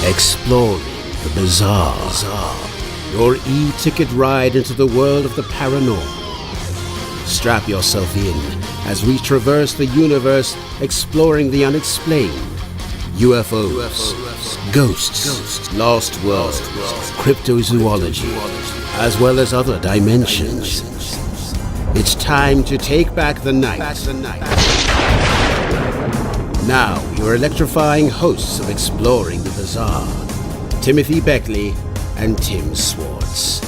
Exploring the bizarre. Your e-ticket ride into the world of the paranormal. Strap yourself in as we traverse the universe exploring the unexplained. UFOs, ghosts, lost worlds, cryptozoology, as well as other dimensions. It's time to take back the night. Now, your electrifying hosts of Exploring the Bizarre, Timothy Beckley and Tim Swartz.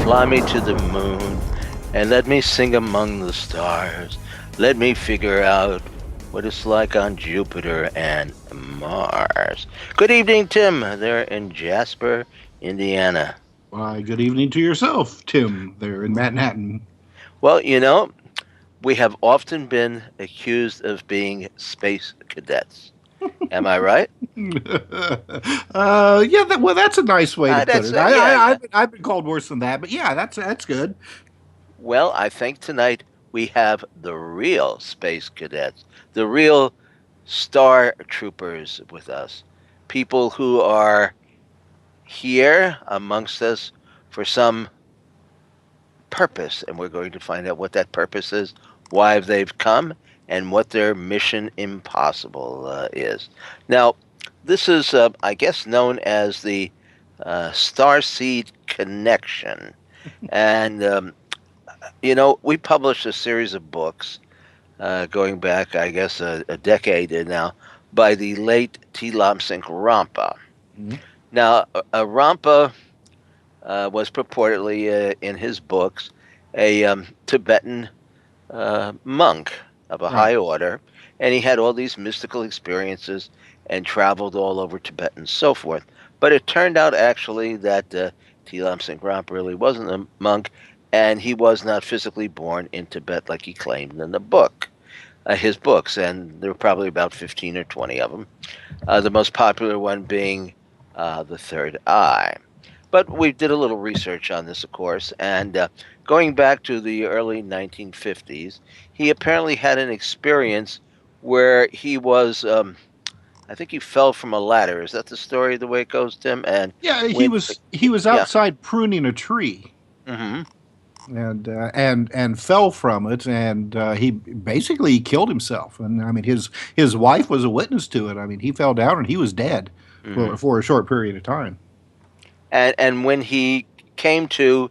Fly me to the moon and let me sing among the stars. Let me figure out what it's like on Jupiter and Mars. Good evening, Tim. There in Jasper, Indiana. Why, good evening to yourself, Tim, there in Manhattan. Well, you know, we have often been accused of being space cadets. Am I right? That's a nice way to put it. I've been called worse than that, but yeah, that's good. Well, I think tonight we have the real space cadets, the real star troopers with us, people who are here amongst us for some purpose, and we're going to find out what that purpose is, why they've come, and what their mission impossible is. Now, this is, I guess, known as the Starseed Connection. And, we published a series of books going back, I guess, a decade now, by the late T. Lomsink Rampa. Mm-hmm. Now, Rampa was purportedly, in his books, a Tibetan monk of a high order, and he had all these mystical experiences and traveled all over Tibet and so forth. But it turned out actually that T. Lomsink Rampa really wasn't a monk, and he was not physically born in Tibet like he claimed in the book, his books, and there were probably about 15 or 20 of them. The most popular one being The Third Eye. But we did a little research on this, of course, and going back to the early 1950s, he apparently had an experience where he was, I think he fell from a ladder. Is that the story, the way it goes, Tim? And yeah, he was outside pruning a tree, and fell from it, and he basically killed himself. And I mean, his wife was a witness to it. I mean, he fell down and he was dead for a short period of time. And when he came to,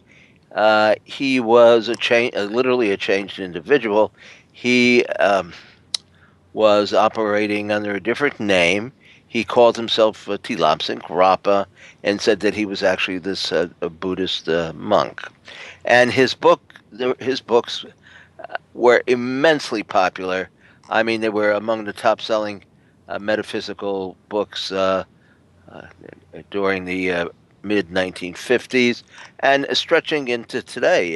he was literally a changed individual. He was operating under a different name. He called himself T. Lomsink Rampa and said that he was actually this Buddhist monk. And his books were immensely popular. I mean, they were among the top-selling metaphysical books during the mid-1950s and stretching into today.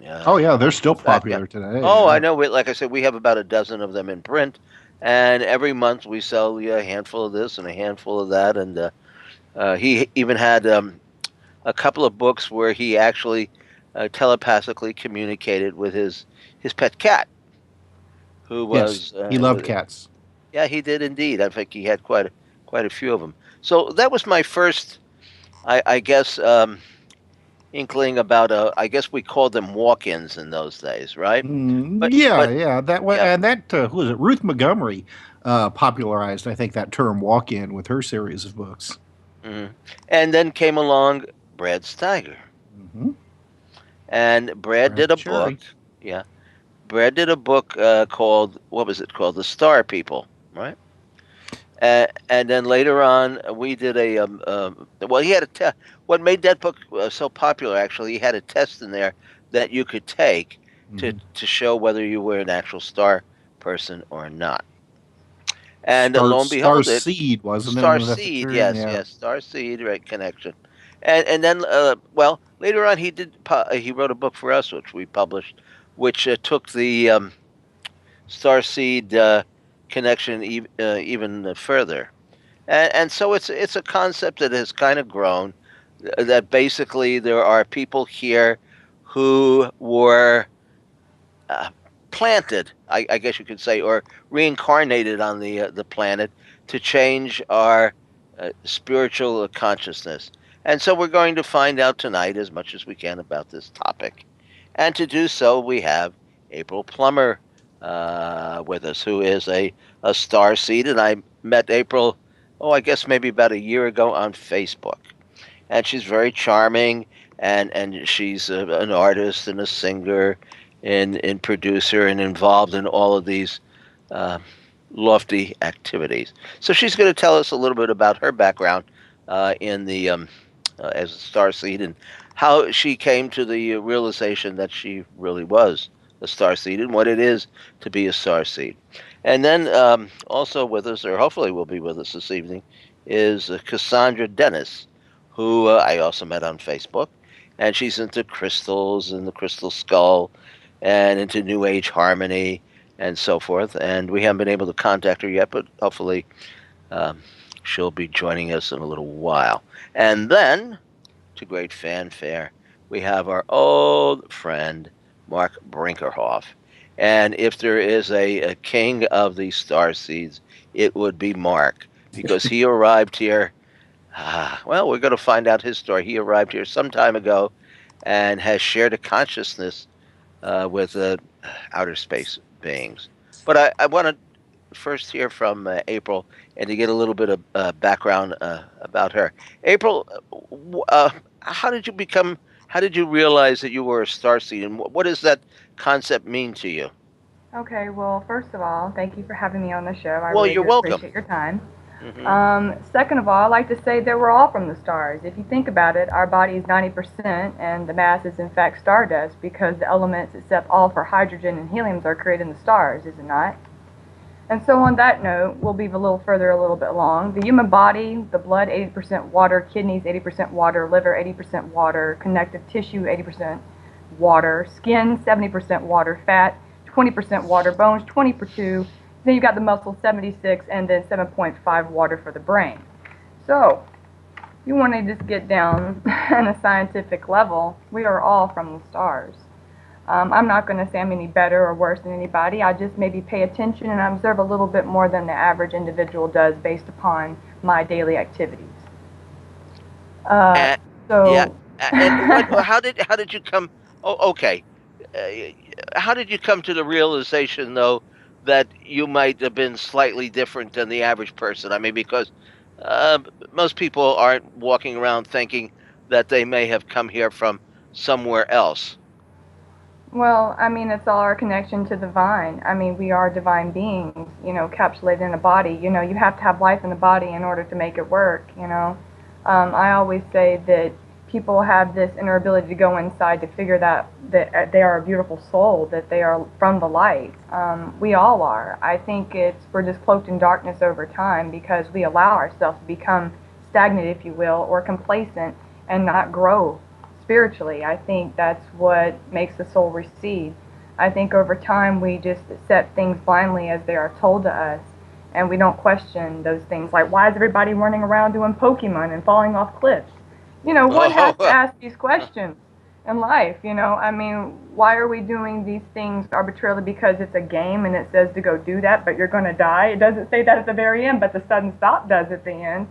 They're still popular today. Oh, yeah. I know. Like I said, we have about a dozen of them in print, and every month we sell a handful of this and a handful of that. And he even had a couple of books where he actually telepathically communicated with his pet cat, who was... Yes, he loved cats. Yeah, he did indeed. I think he had quite a few of them. So that was my first... I guess, inkling about I guess we called them walk-ins in those days, right? That way, and that who was it? Ruth Montgomery popularized, I think, that term "walk-in" with her series of books. Mm-hmm. And then came along Brad Steiger, and Brad did a book. Yeah, Brad did a book called, what was it called? The Star People, right? And then later on, we did he had a test. What made that book so popular, actually, he had a test in there that you could take to show whether you were an actual star person or not. And lo and behold, Starseed, wasn't it? Starseed, yes, Starseed, right, connection. And then, later on, he wrote a book for us, which we published, which took the Starseed connection even further, and so it's a concept that has kind of grown. That basically there are people here who were planted, I guess you could say, or reincarnated on the planet to change our spiritual consciousness. And so we're going to find out tonight as much as we can about this topic. And to do so, we have April Plummer with us, who is a star seed. And I met April, oh, I guess maybe about a year ago on Facebook. And she's very charming, and she's an artist and a singer and producer and involved in all of these uh, lofty activities. So she's going to tell us a little bit about her background in the as a star seed and how she came to the realization that she really was a star seed and what it is to be a star seed. And then also with us, or hopefully will be with us this evening, is Cassandra Dennis, who I also met on Facebook, and she's into crystals and the crystal skull, and into New Age harmony and so forth. And we haven't been able to contact her yet, but hopefully um, she'll be joining us in a little while. And then, to great fanfare, we have our old friend Mark Brinkerhoff. And if there is a king of the star seeds, it would be Mark, because he arrived here. Well, we're going to find out his story. He arrived here some time ago and has shared a consciousness with outer space beings. But I want to first hear from April and to get a little bit of background about her. April, how did you become? How did you realize that you were a starseed, and what does that concept mean to you? Okay, well, first of all, thank you for having me on the show. I Well, really you're do welcome. appreciate your time. Hmm. Second of all, I'd like to say that we're all from the stars. If you think about it, our body is 90% and the mass is in fact stardust because the elements except all for hydrogen and helium are created in the stars, is it not? And so on that note, we'll be a little further a little bit along. The human body, the blood 80% water, kidneys 80% water, liver 80% water, connective tissue 80% water, skin 70% water, fat 20% water, bones 20%. Then you've got the muscle 76 and then 7.5 water for the brain. So you want to just get down on a scientific level, we are all from the stars. I'm not going to say I'm any better or worse than anybody. I just maybe pay attention and observe a little bit more than the average individual does based upon my daily activities. Uh, Uh, yeah, so, and what? How did you come? Oh, okay. Uh, how did you come to the realization, though, that you might have been slightly different than the average person? I mean, because uh, most people aren't walking around thinking that they may have come here from somewhere else. well, I mean, it's all our connection to the divine. I mean, we are divine beings, encapsulated in a body. You have to have life in the body in order to make it work. I always say that people have this inner ability to go inside to figure that they are a beautiful soul, that they are from the light. We all are. I think we're just cloaked in darkness over time because we allow ourselves to become stagnant, if you will, or complacent and not grow spiritually. I think that's what makes the soul recede. I think over time we just accept things blindly as they are told to us, and we don't question those things like, why is everybody running around doing Pokemon and falling off cliffs? One has to ask these questions in life. I mean, why are we doing these things arbitrarily because it's a game and it says to go do that, but you're going to die? It doesn't say that at the very end, but the sudden stop does at the end.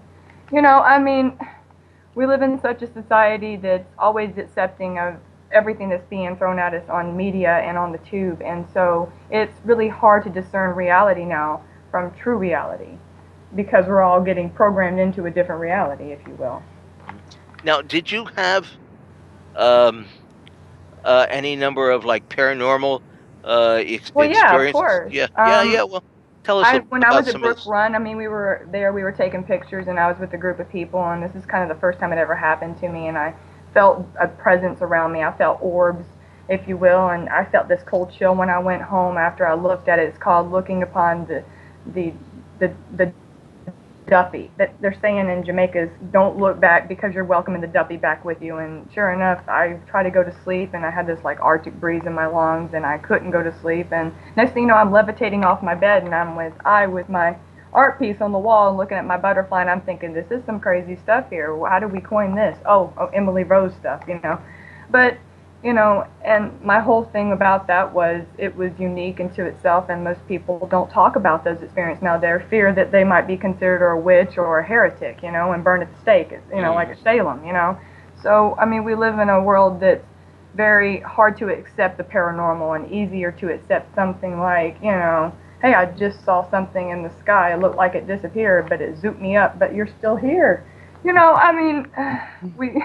I mean, we live in such a society that's always accepting of everything that's being thrown at us on media and on the tube, and so it's really hard to discern reality now from true reality because we're all getting programmed into a different reality, if you will. Now, did you have um, any number of like paranormal Well, yeah, of experiences? course. Yeah, yeah, yeah. Well, tell us When I about was at some of Brook this. Run, I mean, we were there, we were taking pictures, and I was with a group of people, and this is kind of the first time it ever happened to me, and I felt a presence around me. I felt orbs, if you will, and I felt this cold chill when I went home after I looked at it. It's called looking upon the Duppy. That they're saying in Jamaica is don't look back because you're welcoming the Duppy back with you. And sure enough, I tried to go to sleep, and I had this like Arctic breeze in my lungs, and I couldn't go to sleep. And next thing you know, I'm levitating off my bed, and I'm with my art piece on the wall and looking at my butterfly, and I'm thinking, this is some crazy stuff here. How did we coin this? Oh, Emily Rose stuff. But you know, and my whole thing about that was it was unique into itself, and most people don't talk about those experiences now. Their fear that they might be considered a witch or a heretic, you know, and burned at the stake, you know, like at Salem, you know. So, I mean, we live in a world that's very hard to accept the paranormal and easier to accept something like, you know, hey, I just saw something in the sky. It looked like it disappeared, but it zooped me up, but you're still here. You know, I mean, we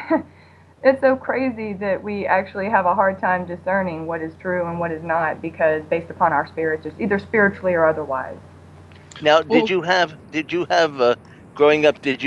it's so crazy that we actually have a hard time discerning what is true and what is not because based upon our spirits, just either spiritually or otherwise. Now, Well, growing up, did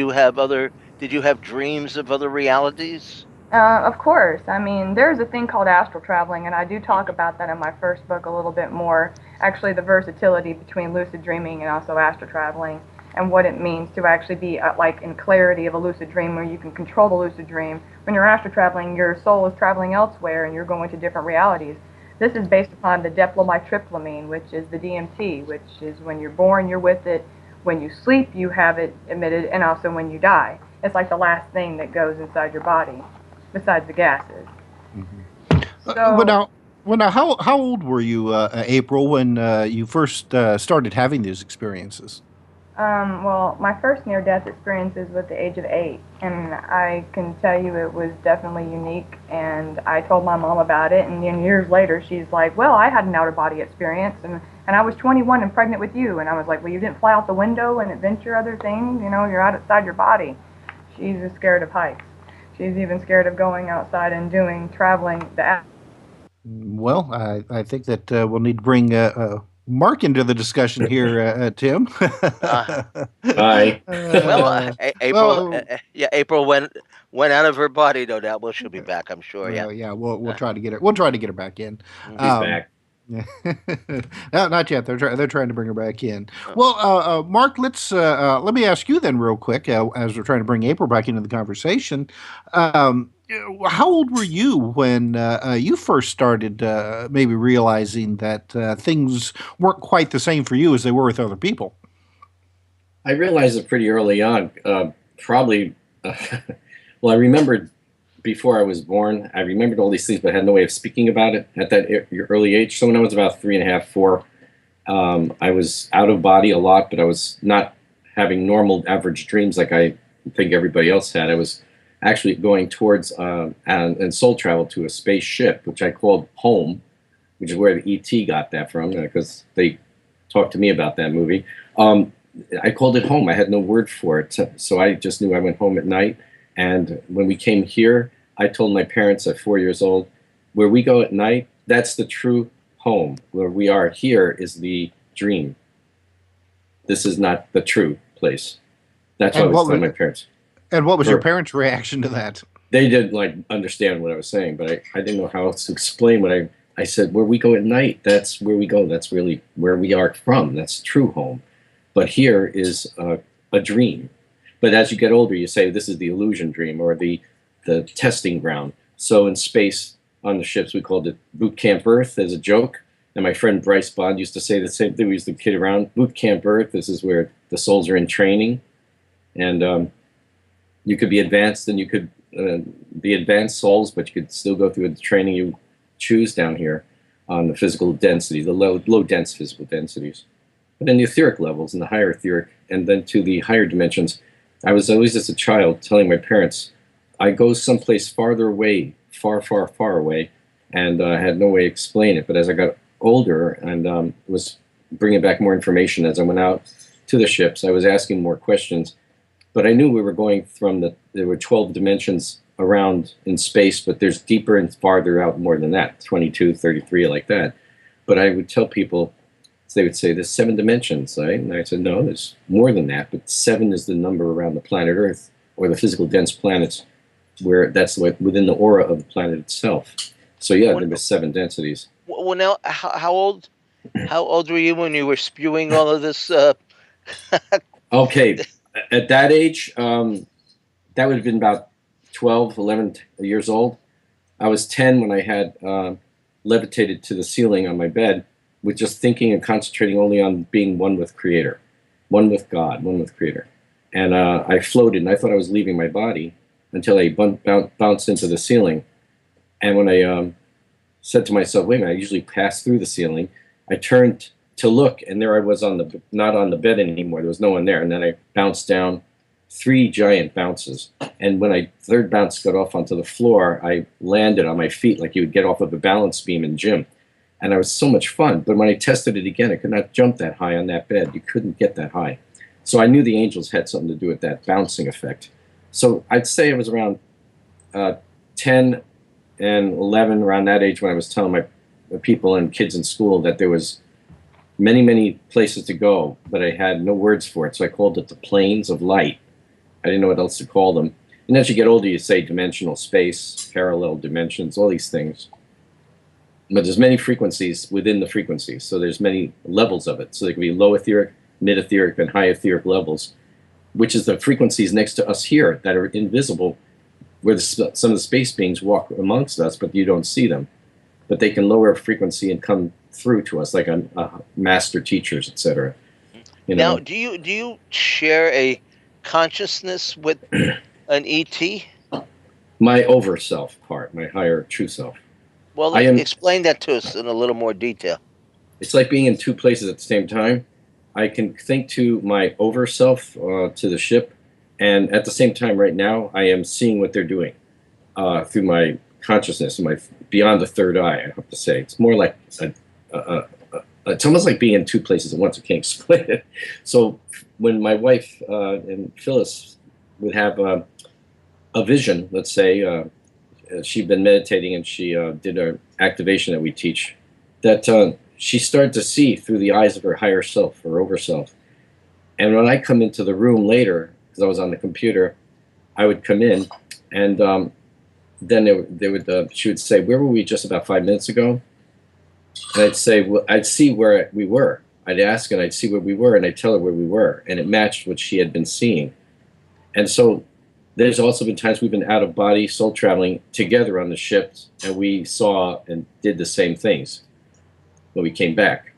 you have dreams of other realities? Of course. I mean, there's a thing called astral traveling, and I do talk about that in my first book a little bit more. Actually, the versatility between lucid dreaming and also astral traveling, and what it means to actually be like in clarity of a lucid dream, where you can control the lucid dream. When you're astral traveling, your soul is traveling elsewhere, and you're going to different realities. This is based upon the diethylamine, which is the DMT, which is when you're born, you're with it. When you sleep, you have it emitted, and also when you die. It's like the last thing that goes inside your body besides the gases. well, So, now, how old were you, April, when you first started having these experiences? well, my first near-death experience is with the age of 8, and I can tell you it was definitely unique. And I told my mom about it, and then years later, she's like, "Well, I had an outer-body experience, and I was 21 and pregnant with you." And I was like, "Well, you didn't fly out the window and adventure other things, you know, you're outside your body." She's scared of heights. She's even scared of going outside and doing traveling the. Well, I think that we'll need to bring Mark into the discussion here, Tim. Uh, Hi. well, April, Well, yeah, April went out of her body, no doubt. Well, she'll be back, I'm sure. Yeah. well, yeah, we'll Uh, try to get her. We'll try to get her back in. mhm. She's Um, back. yeah. No, not yet. They're trying to bring her back in. Uh, Well, Mark, let me ask you then, real quick, as we're trying to bring April back into the conversation. How old were you when you first started maybe realizing that things weren't quite the same for you as they were with other people? I realized it pretty early on. Probably, well, I remembered before I was born. I remembered all these things, but had no way of speaking about it at that early age. So when I was about 3.5, 4, I was out of body a lot, but I was not having normal average dreams like I think everybody else had. I was actually going towards and soul travel to a spaceship, which I called home, which is where the ET got that from, because they talked to me about that movie. I called it home. I had no word for it, so I just knew I went home at night. And when we came here, I told my parents at 4 years old, where we go at night, that's the true home. Where we are here is the dream. This is not the true place. That's what I And was what telling my was parents. and what was your Or- parents' reaction to that? They didn't like understand what I was saying, but I didn't know how else to explain what I said. Where we go at night, that's where we go. That's really where we are from. That's true home. But here is a dream. But as you get older, you say this is the illusion dream or the testing ground. So in space on the ships, we called it Boot Camp Earth as a joke. And my friend Bryce Bond used to say the same thing. We used to kid around. Boot Camp Earth. This is where the souls are in training, and you could be advanced, and you could be advanced souls, but you could still go through the training you choose down here on the physical density, the low dense physical densities. But then the etheric levels and the higher etheric, and then to the higher dimensions. I was always, as a child, telling my parents, I go someplace farther away, far, far, far away, and I had no way to explain it. But as I got older and was bringing back more information as I went out to the ships, I was asking more questions. But I knew we were going there were 12 dimensions around in space, but there's deeper and farther out more than that, 22, 33, like that. But I would tell people, so they would say, there's 7 dimensions, right? And I said, no, there's more than that, but 7 is the number around the planet Earth, or the physical dense planets, where that's within the aura of the planet itself. So yeah, there were 7 densities. Well, now, how old were you when you were spewing all of this? Okay, at that age, that would have been about 12, 11 years old. I was 10 when I had levitated to the ceiling on my bed with just thinking and concentrating only on being one with Creator, one with God, one with Creator. And I floated, and I thought I was leaving my body until I bounced into the ceiling. And when I said to myself, wait a minute, I usually pass through the ceiling. I turned to look, and there I was not on the bed anymore. There was no one there. And then I bounced down 3 giant bounces. And when I third bounce got off onto the floor, I landed on my feet like you would get off of a balance beam in gym. And it was so much fun. But when I tested it again, I could not jump that high on that bed. You couldn't get that high. So I knew the angels had something to do with that bouncing effect. So I'd say it was around 10 and 11, around that age, when I was telling my people and kids in school that there was many, many places to go, but I had no words for it. So I called it the planes of light. I didn't know what else to call them. And as you get older, you say dimensional space, parallel dimensions, all these things. But there's many frequencies within the frequencies. So there's many levels of it. So there can be low etheric, mid etheric, and high etheric levels, which is the frequencies next to us here that are invisible, where some of the space beings walk amongst us, but you don't see them. But they can lower frequency and come through to us, like master teachers, etc. Now, do you share a consciousness with an ET? My over self part, my higher true self. Well, explain that to us in a little more detail. It's like being in 2 places at the same time. I can think to my over self, to the ship, and at the same time, right now, I am seeing what they're doing through my consciousness, beyond the third eye. I have to say, it's more like it's almost like being in 2 places at once. I can't explain it. So when my wife and Phyllis would have a vision, let's say, she'd been meditating and she did an activation that we teach, that she started to see through the eyes of her higher self, her over self. And when I come into the room later, because I was on the computer, I would come in, and then she would say, "Where were we just about 5 minutes ago?" And I'd say, well, I'd see where we were. I'd ask, and I'd see where we were, and I'd tell her where we were, and it matched what she had been seeing. And so there's also been times we've been out of body, soul traveling together on the ship, and we saw and did the same things when we came back.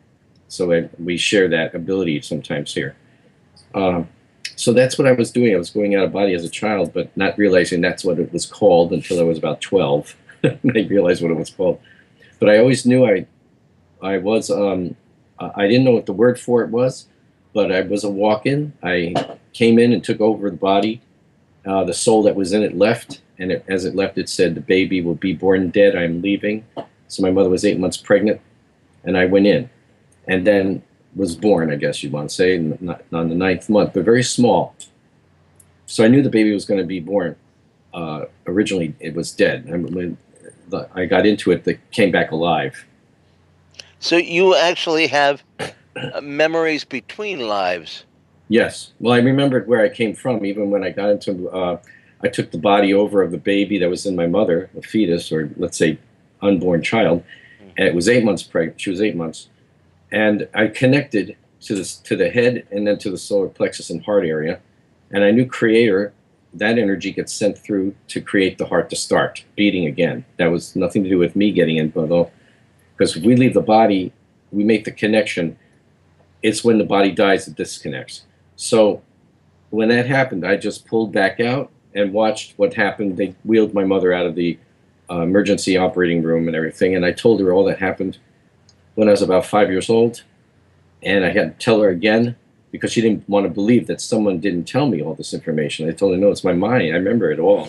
So we share that ability sometimes here. So that's what I was doing. I was going out of body as a child, but not realizing that's what it was called until I was about 12. I realized what it was called. But I always knew I was, I didn't know what the word for it was, but I was a walk-in. I came in and took over the body. The soul that was in it left, and as it left, it said, "The baby will be born dead. I'm leaving." So my mother was 8 months pregnant, and I went in, and then was born, I guess you'd want to say, not on the 9th month, but very small. So I knew the baby was going to be born. Originally, it was dead. When I got into it, it came back alive. So you actually have memories between lives. Yes. Well, I remembered where I came from, even when I got into, I took the body over of the baby that was in my mother, a fetus, or let's say unborn child, and it was 8 months pregnant. She was 8 months. And I connected to the head and then to the solar plexus and heart area. And I knew Creator, that energy gets sent through to create the heart to start beating again. That was nothing to do with me getting in, because if we leave the body, we make the connection. It's when the body dies it disconnects. So when that happened, I just pulled back out and watched what happened. They wheeled my mother out of the emergency operating room and everything. And I told her all that happened when I was about 5 years old. And I had to tell her again, because she didn't want to believe that someone didn't tell me all this information. I told her, no, it's my mind. I remember it all.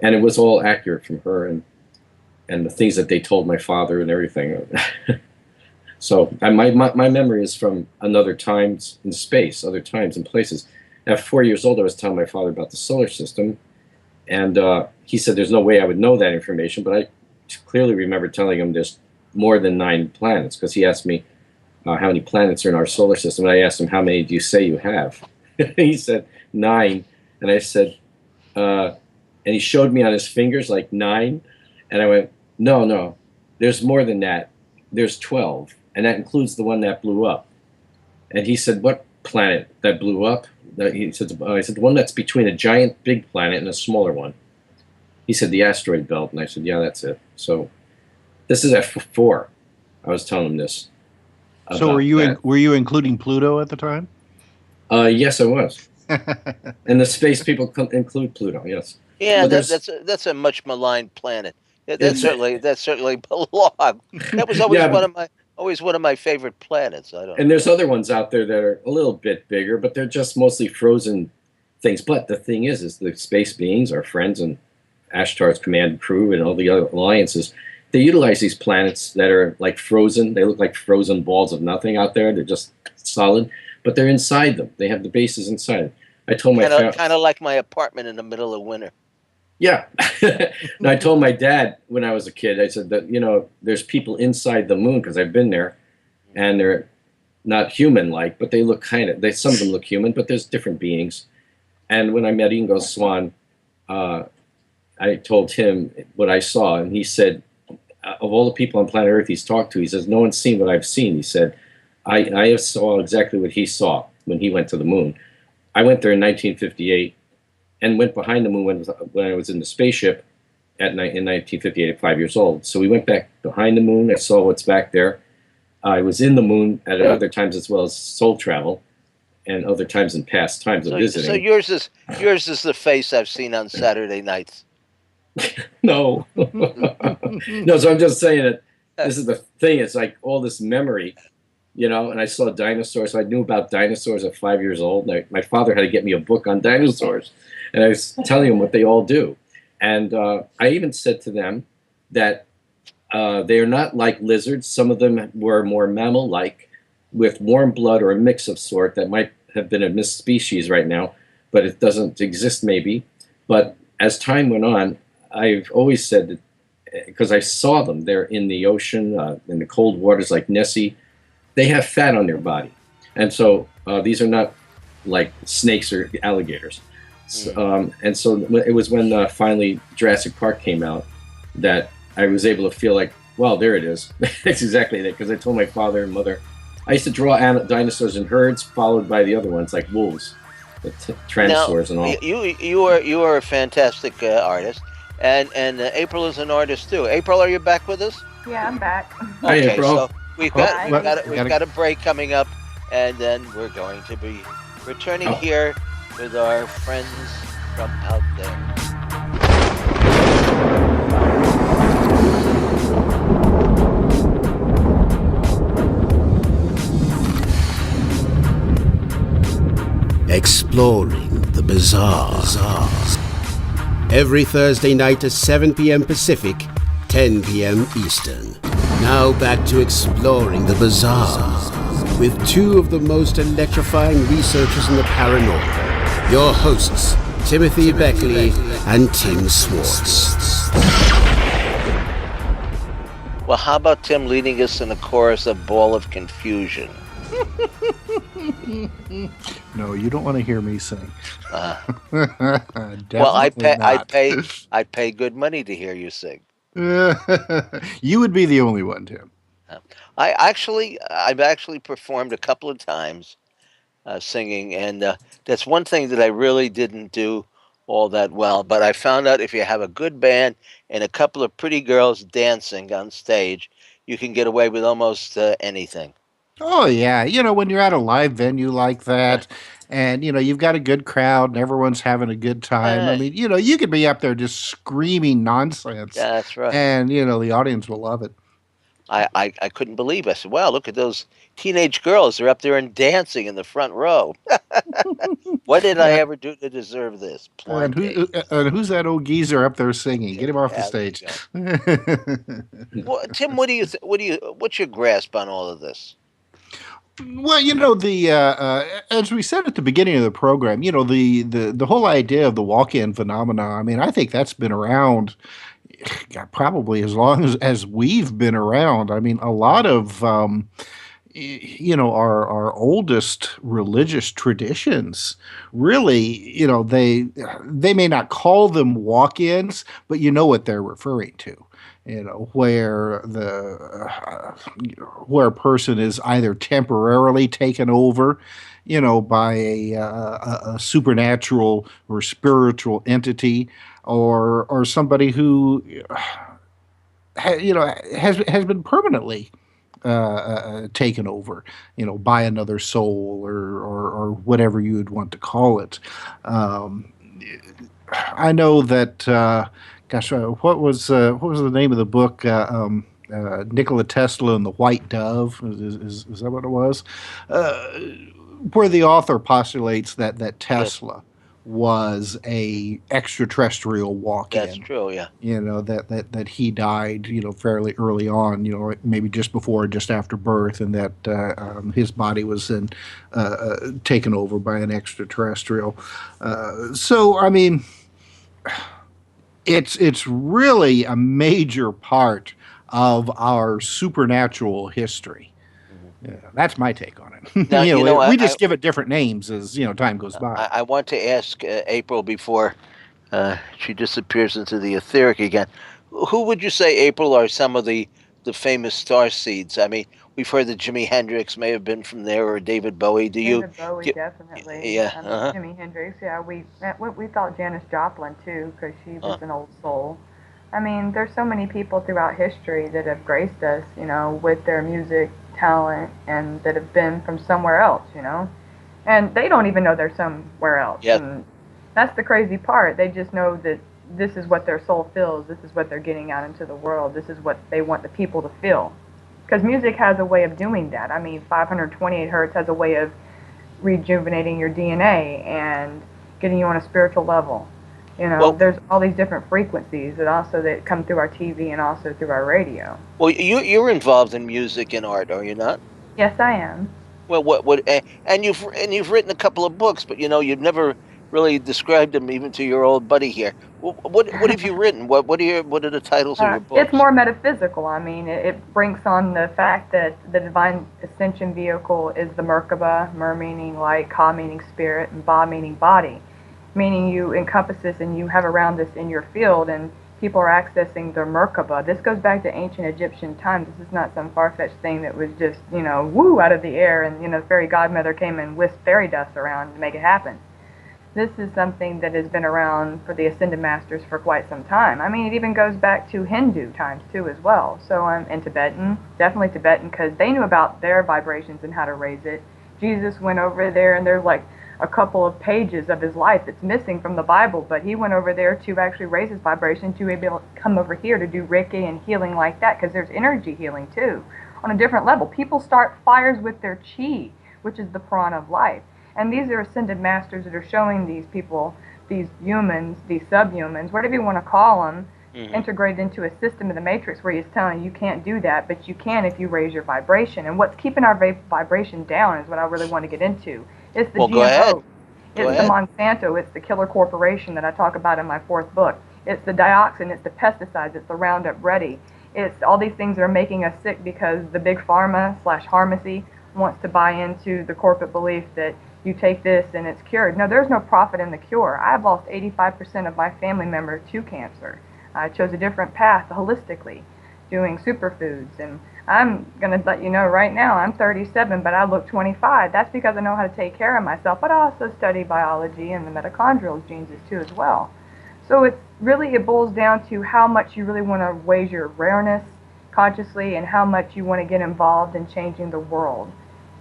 And it was all accurate from her and the things that they told my father and everything. So my memory is from another times in space, other times and places. At 4 years old, I was telling my father about the solar system. And he said there's no way I would know that information. But I clearly remember telling him there's more than 9 planets, because he asked me how many planets are in our solar system. And I asked him, how many do you say you have? He said 9. And I said, and he showed me on his fingers like 9. And I went, no, there's more than that. There's 12. And that includes the one that blew up. And he said, what planet that blew up? I said, the one that's between a giant big planet and a smaller one. He said, the asteroid belt. And I said, yeah, that's it. So this is at 4. I was telling him this. So were you including Pluto at the time? Yes, I was. And the space people include Pluto, yes. Yeah, that's a much maligned planet. Yeah, It's that certainly belonged. That was always yeah, one of my favorite planets. I don't and know there's why. other ones out there that are a little bit bigger, but they're just mostly frozen things. But the thing is the space beings, our friends and Ashtar's command crew and all the other alliances, they utilize these planets that are like frozen. They look like frozen balls of nothing out there. They're just solid, but they're inside them. They have the bases inside. I told my Kind of like my apartment in the middle of winter. yeah. And I told my dad when I was a kid, I said that, there's people inside the moon because I've been there and they're not human like, but they look some of them look human, but there's different beings. And when I met Ingo Swann, I told him what I saw, and he said, of all the people on planet Earth he's talked to, he says, no one's seen what I've seen. He said, I saw exactly what he saw when he went to the moon. I went there in 1958 and went behind the moon when I was in the spaceship in 1958 at 5 years old. So we went back behind the moon. I saw what's back there. I was in the moon at other times as well as soul travel and other times in past times of visiting. So yours is the face I've seen on Saturday nights. No. No, so I'm just saying that this is the thing. It's like all this memory, and I saw dinosaurs. So I knew about dinosaurs at 5 years old. My father had to get me a book on dinosaurs. And I was telling them what they all do. And I even said to them that they are not like lizards. Some of them were more mammal-like with warm blood or a mix of sort that might have been a missed species right now, but it doesn't exist maybe. But as time went on, I've always said that, because I saw them, they're in the ocean, in the cold waters like Nessie, they have fat on their body. And so these are not like snakes or alligators. And so it was when finally Jurassic Park came out that I was able to feel like, well, there it is. That's exactly that, because I told my father and mother, I used to draw dinosaurs in herds followed by the other ones like wolves, the tyrannosaurs and all. You are a fantastic artist, and April is an artist too. April, are you back with us? Yeah, I'm back. Hi, Okay, April. so we've got a break coming up, and then we're going to be returning here with our friends from out there. Exploring the bizarre. Every Thursday night at 7 p.m. Pacific, 10 p.m. Eastern. Now back to exploring the bizarre with two of the most electrifying researchers in the paranormal. Your hosts, Timothy Beckley and Tim Swartz. Well, how about Tim leading us in a chorus of Ball of Confusion? No, you don't want to hear me sing. Well, I'd pay good money to hear you sing. You would be the only one, Tim. I've actually performed a couple of times singing, and that's one thing that I really didn't do all that well. But I found out if you have a good band and a couple of pretty girls dancing on stage, you can get away with almost anything. Oh, yeah. When you're at a live venue like that and, you've got a good crowd and everyone's having a good time. I mean, you could be up there just screaming nonsense. Yeah, that's right. And, the audience will love it. I couldn't believe it. I said, wow, look at those teenage girls. They're up there and dancing in the front row. What did I ever do to deserve this? And who's that old geezer up there singing? Get him off the stage. Well, Tim, what's your grasp on all of this? Well, as we said at the beginning of the program, the whole idea of the walk-in phenomena, I mean, I think that's been around probably as long as we've been around. I mean, a lot of, our oldest religious traditions really, they may not call them walk-ins, but you know what they're referring to. Where where a person is either temporarily taken over, by a supernatural or spiritual entity, or somebody who, has been permanently taken over, by another soul or whatever you would want to call it. I know that. gosh, what was the name of the book? Nikola Tesla and the White Dove. Is that what it was? Uh, where the author postulates that Yes, Tesla was a extraterrestrial that's walk-in. true. Yeah. You know that he died, fairly early on. Maybe just before or just after birth, and that his body was then taken over by an extraterrestrial. So I mean, it's really a major part of our supernatural history. Mhm. Yeah, that's my take on it. Now, We just give it different names as time goes by. I want to ask April before she disappears into the etheric again. Who would you say, April, are some of the famous star seeds? I mean, we've heard that Jimi Hendrix may have been from there, or David Bowie. Do you? David Bowie, Get, definitely. yeah. I mean, Jimi Hendrix. Yeah, we thought Janis Joplin too, because she Uh, was an old soul. I mean, there's so many people throughout history that have graced us, with their music talent, and that have been from somewhere else. And they don't even know they're somewhere else. yeah. And that's the crazy part. They just know that this is what their soul feels. This is what they're getting out into the world. This is what they want the people to feel. Because music has a way of doing that. I mean, 528 hertz has a way of rejuvenating your DNA and getting you on a spiritual level. Well, There's all these different frequencies that come through our TV and also through our radio. well, you're involved in music and art, are you not? Yes, I am. Well, and you've written a couple of books, but you've never really described them even to your old buddy here. What have you written? What are the titles of your It's books? more metaphysical. I mean, it brings on the fact that the divine ascension vehicle is the Merkaba, Mer meaning light, Ka meaning spirit, and Ba meaning body, meaning you encompass this and you have around this in your field, and people are accessing the Merkaba. This goes back to ancient Egyptian times. This is not some far-fetched thing that was just, woo, out of the air, and, the fairy godmother came and whisked fairy dust around to make it happen. This is something that has been around for the Ascended Masters for quite some time. I mean, it even goes back to Hindu times, too, as well. So, and Tibetan, definitely Tibetan, because they knew about their vibrations and how to raise it. Jesus went over there, and there's like a couple of pages of his life that's missing from the Bible, but he went over there to actually raise his vibration to be able to come over here to do Reiki and healing like that, because there's energy healing, too, on a different level. People start fires with their chi, which is the prana of life. And these are ascended masters that are showing these people, these humans, these subhumans, whatever you want to call them, integrated into a system of the matrix where he's telling you can't do that, but you can if you raise your vibration. And what's keeping our vibration down is what I really want to get into. It's the Well, go ahead. GMO. Go It's the ahead. Monsanto. It's the killer corporation that I talk about in my 4th book. It's the dioxin. It's the pesticides. It's the Roundup Ready. It's all these things that are making us sick because the big pharma / pharmacy wants to buy into the corporate belief that you take this and it's cured. No, there's no profit in the cure. I've lost 85% of my family members to cancer. I chose a different path holistically, doing superfoods. And I'm going to let you know right now, I'm 37, but I look 25. That's because I know how to take care of myself, but I also study biology and the mitochondrial genes too as well. So it boils down to how much you really want to raise your awareness consciously and how much you want to get involved in changing the world.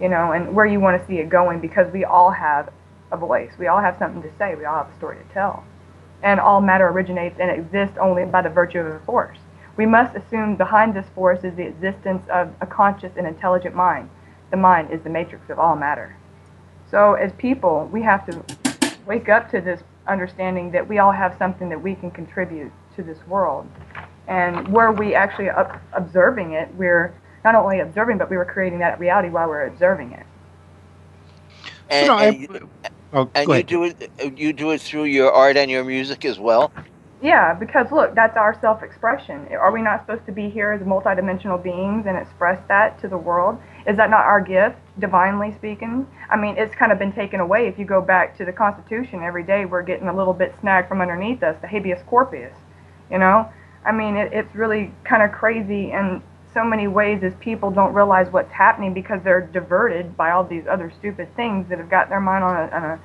And where you want to see it going, because we all have a voice. We all have something to say. We all have a story to tell. And all matter originates and exists only by the virtue of a force. We must assume behind this force is the existence of a conscious and intelligent mind. The mind is the matrix of all matter. So as people, we have to wake up to this understanding that we all have something that we can contribute to this world. And where we actually observing it, we're not only observing, but we were creating that reality while we're observing it. And, So, and, oh, and go you ahead. do it. You do it through your art and your music as well. Yeah, because look, that's our self-expression. Are we not supposed to be here as multidimensional beings and express that to the world? Is that not our gift, divinely speaking? I mean, it's kind of been taken away. If you go back to the Constitution, every day we're getting a little bit snagged from underneath us, the habeas corpus, I mean, it's really kind of crazy in so many ways as people don't realize what's happening because they're diverted by all these other stupid things that have got their mind on a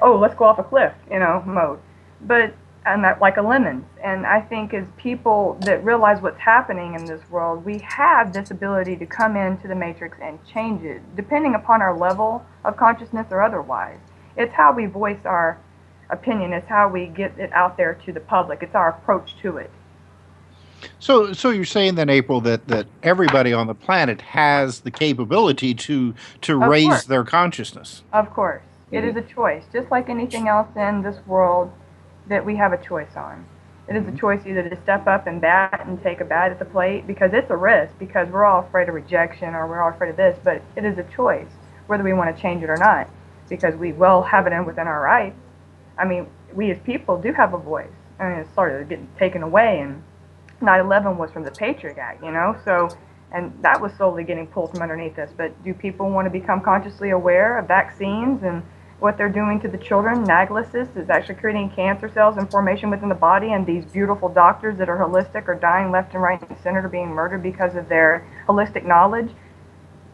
oh, let's go off a cliff, mode. But and that like a lemons. And I think as people that realize what's happening in this world, we have this ability to come into the matrix and change it, depending upon our level of consciousness or otherwise. It's how we voice our opinion. It's how we get it out there to the public. It's our approach to it. So you're saying then, April, that everybody on the planet has the capability to Of raise course. their consciousness. Of course. It is a choice, just like anything else in this world that we have a choice on. It is a choice either to step up and bat and take a bat at the plate, because it's a risk, because we're all afraid of rejection or we're all afraid of this, but it is a choice whether we want to change it or not, because we will have it within our rights. I mean, we as people do have a voice. I mean, it's sort of getting taken away, and 9/11 was from the Patriot Act, so, and that was slowly getting pulled from underneath us. But do people want to become consciously aware of vaccines and what they're doing to the children? Naglysis is actually creating cancer cells and formation within the body, and these beautiful doctors that are holistic are dying left and right and center, being murdered because of their holistic knowledge.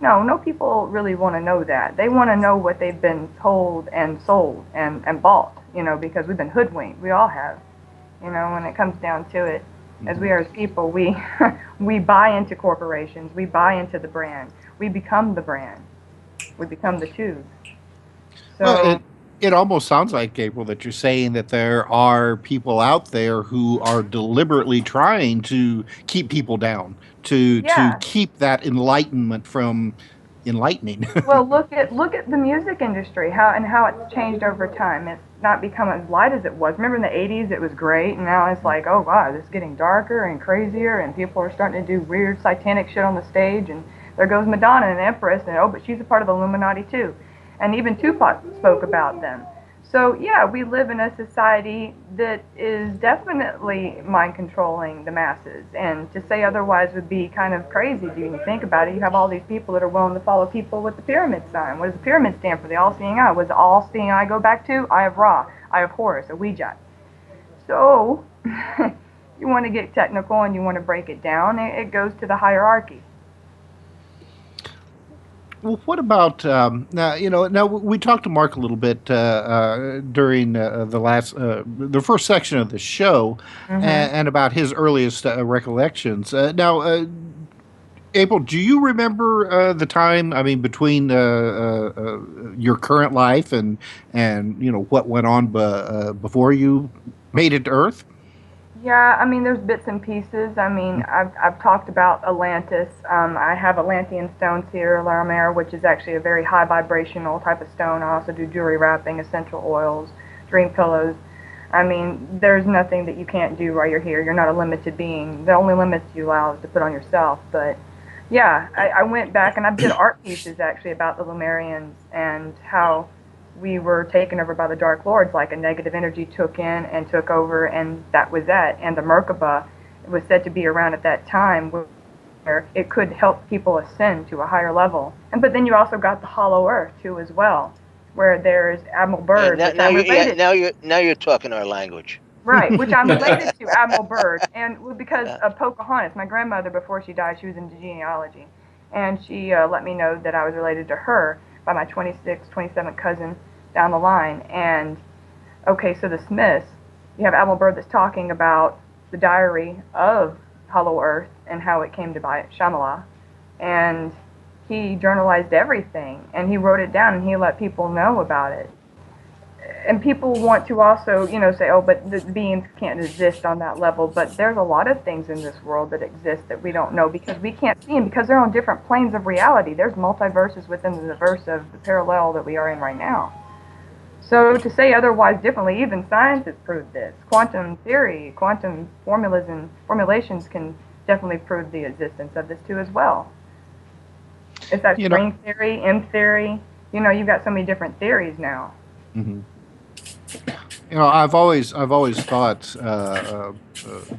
No people really want to know that. They want to know what they've been told and sold and bought, because we've been hoodwinked. We all have, when it comes down to it. As we are as people, we we buy into corporations, we buy into the brand, we become the brand, we become the tube. So Well, it almost sounds like, Gabriel, that you're saying that there are people out there who are deliberately trying to keep people down, to yeah. keep that enlightenment from enlightening. Well, look at the music industry, how it's changed over time. It's not become as light as it was. Remember in the 80s it was great, and now it's like, oh wow, it's getting darker and crazier, and people are starting to do weird satanic shit on the stage, and there goes Madonna, an empress, and but she's a part of the Illuminati too. And even Tupac spoke about them. So yeah, we live in a society that is definitely mind controlling the masses, and to say otherwise would be kind of crazy. Do you think about it? You have all these people that are willing to follow people with the pyramid sign. What does the pyramid stand for? The all-seeing eye. What does the all-seeing eye go back to? Eye of Ra, Eye of Horus, a Ouija. So you want to get technical and you want to break it down, it goes to the hierarchy. Well, what about now? Now we talked to Mark a little bit during the first section of the show, and about his earliest recollections. Now, April, do you remember the time? I mean, between your current life and what went on before you made it to Earth? Yeah, I mean, there's bits and pieces. I mean, I've talked about Atlantis. I have Atlantean stones here, Laramere, which is actually a very high vibrational type of stone. I also do jewelry wrapping, essential oils, dream pillows. I mean, there's nothing that you can't do while you're here. You're not a limited being. The only limits you allow is to put on yourself. But yeah, I went back and I did art pieces actually about the Lemurians and how we were taken over by the Dark Lords, like a negative energy took in and took over, and that was that. And the Merkaba was said to be around at that time where it could help people ascend to a higher level. But then you also got the Hollow Earth too as well, where there's Admiral Byrd. Now you're talking our language. Right, which I'm related to Admiral Byrd, and because of Pocahontas, my grandmother, before she died, she was into genealogy, and she let me know that I was related to her by my 26th, 27th cousin down the line. And okay, so the Smiths, you have Admiral Byrd that's talking about the diary of Hollow Earth and how it came to by Shyamala, and he journalized everything and he wrote it down and he let people know about it. And people want to also, say, oh, but the beings can't exist on that level. But there's a lot of things in this world that exist that we don't know because we can't see them, because they're on different planes of reality. There's multiverses within the verse of the parallel that we are in right now. So to say otherwise differently, even science has proved this. Quantum theory, quantum formulas and formulations can definitely prove the existence of this too as well. It's that string theory, M theory. You've got so many different theories now. Mm-hmm. I've always thought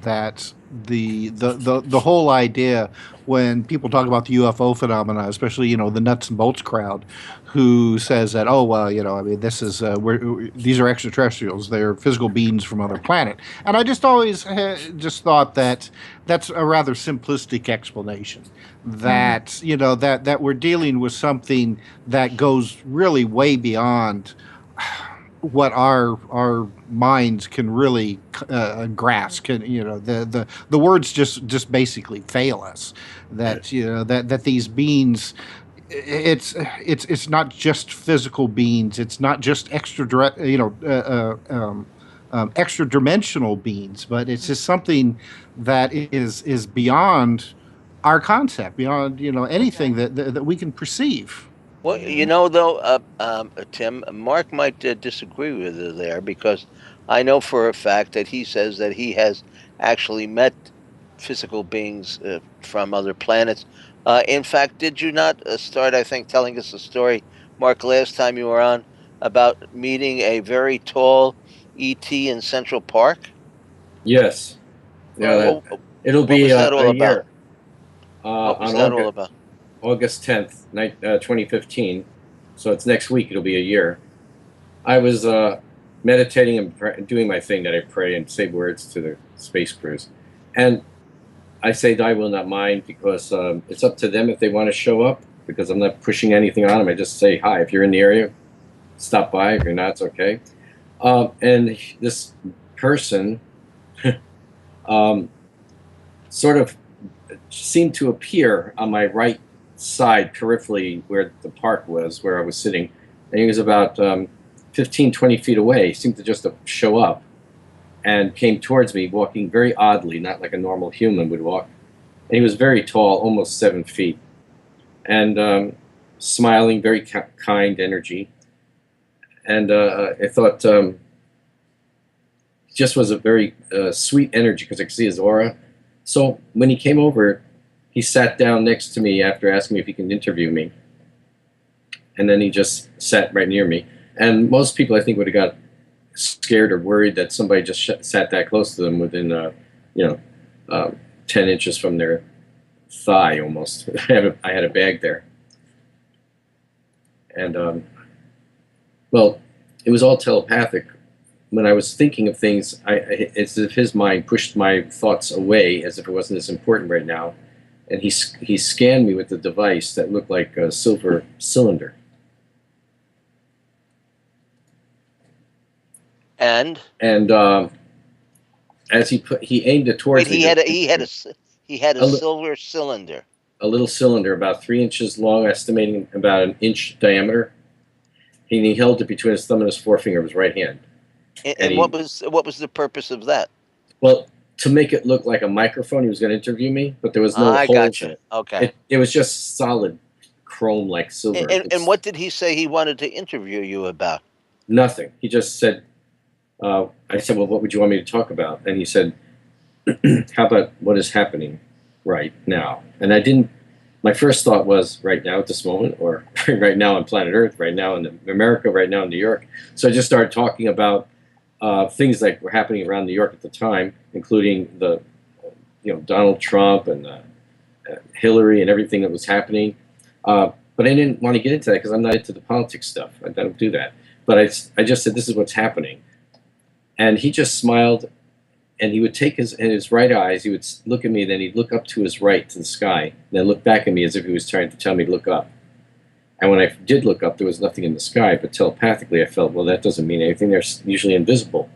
that the whole idea when people talk about the UFO phenomena, especially the nuts and bolts crowd, who says that this is these are extraterrestrials, they're physical beings from other planet, and I just always just thought that that's a rather simplistic explanation. That that we're dealing with something that goes really way beyond what our minds can really grasp. The words just basically fail us. That that these beings, it's not just physical beings. It's not just extra dimensional beings, but it's just something that is beyond our concept, beyond anything that we can perceive. Well, though, Tim, Mark might disagree with you there because I know for a fact that he says that he has actually met physical beings from other planets. In fact, did you not start, I think, telling us a story, Mark, last time you were on about meeting a very tall ET in Central Park? Yes. Yeah, it'll What be was that all a about? year What was on that all about? August 10th, 2015. So it's next week. It'll be a year. I was meditating and doing my thing that I pray and say words to the space crews. And I say, I will not mind because it's up to them if they want to show up because I'm not pushing anything on them. I just say, hi, if you're in the area, stop by. If you're not, it's okay. And this person sort of seemed to appear on my right side peripherally where the park was, where I was sitting. And he was about 15, 20 feet away. He seemed to just show up and came towards me, walking very oddly, not like a normal human would walk. And he was very tall, almost 7 feet, and smiling, very kind energy. And I thought just was a very sweet energy because I could see his aura. So when he came over, he sat down next to me after asking me if he can interview me. And then he just sat right near me. And most people, I think, would have got scared or worried that somebody just sat that close to them within, 10 inches from their thigh almost. I had a bag there. And, well, it was all telepathic. When I was thinking of things, it's as if his mind pushed my thoughts away as if it wasn't as important right now. And he scanned me with the device that looked like a silver cylinder. And as he aimed it towards me. He had a silver cylinder. A little cylinder about 3 inches long, estimating about an inch diameter. He held it between his thumb and his forefinger of his right hand. And what was the purpose of that? Well, to make it look like a microphone, he was going to interview me, but there was no holes in it. Okay. It was just solid chrome like silver. And what did he say he wanted to interview you about? Nothing. He just said, I said, well, what would you want me to talk about? And he said, how about what is happening right now? And my first thought was right now at this moment, or right now on planet Earth, right now in America, right now in New York. So I just started talking about things that were happening around New York at the time, including Donald Trump and Hillary and everything that was happening. But I didn't want to get into that because I'm not into the politics stuff. I don't do that. But I just said, this is what's happening. And he just smiled, and he would take his right eyes, he would look at me, then he'd look up to his right to the sky, and then look back at me as if he was trying to tell me to look up. And when I did look up, there was nothing in the sky, but telepathically I felt, well, that doesn't mean anything. They're usually invisible.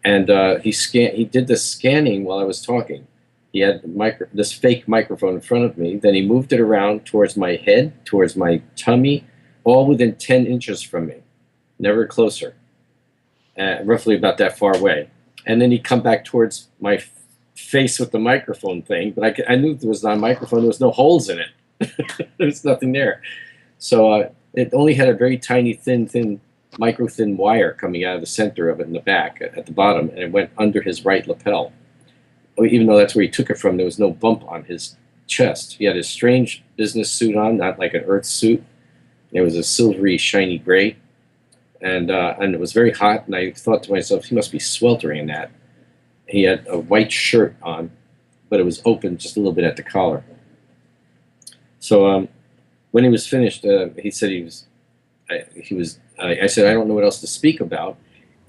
And he did this scanning while I was talking. He had this fake microphone in front of me. Then he moved it around towards my head, towards my tummy, all within 10 inches from me, never closer, roughly about that far away. And then he'd come back towards my face with the microphone thing, but I knew there was not a microphone. There was no holes in it. There was nothing there. So it only had a very tiny, thin, micro-thin wire coming out of the center of it in the back at the bottom, and it went under his right lapel. Even though that's where he took it from, there was no bump on his chest. He had his strange business suit on, not like an Earth suit. It was a silvery, shiny gray, and it was very hot, and I thought to myself, he must be sweltering in that. He had a white shirt on, but it was open just a little bit at the collar. So when he was finished, he said I said, I don't know what else to speak about.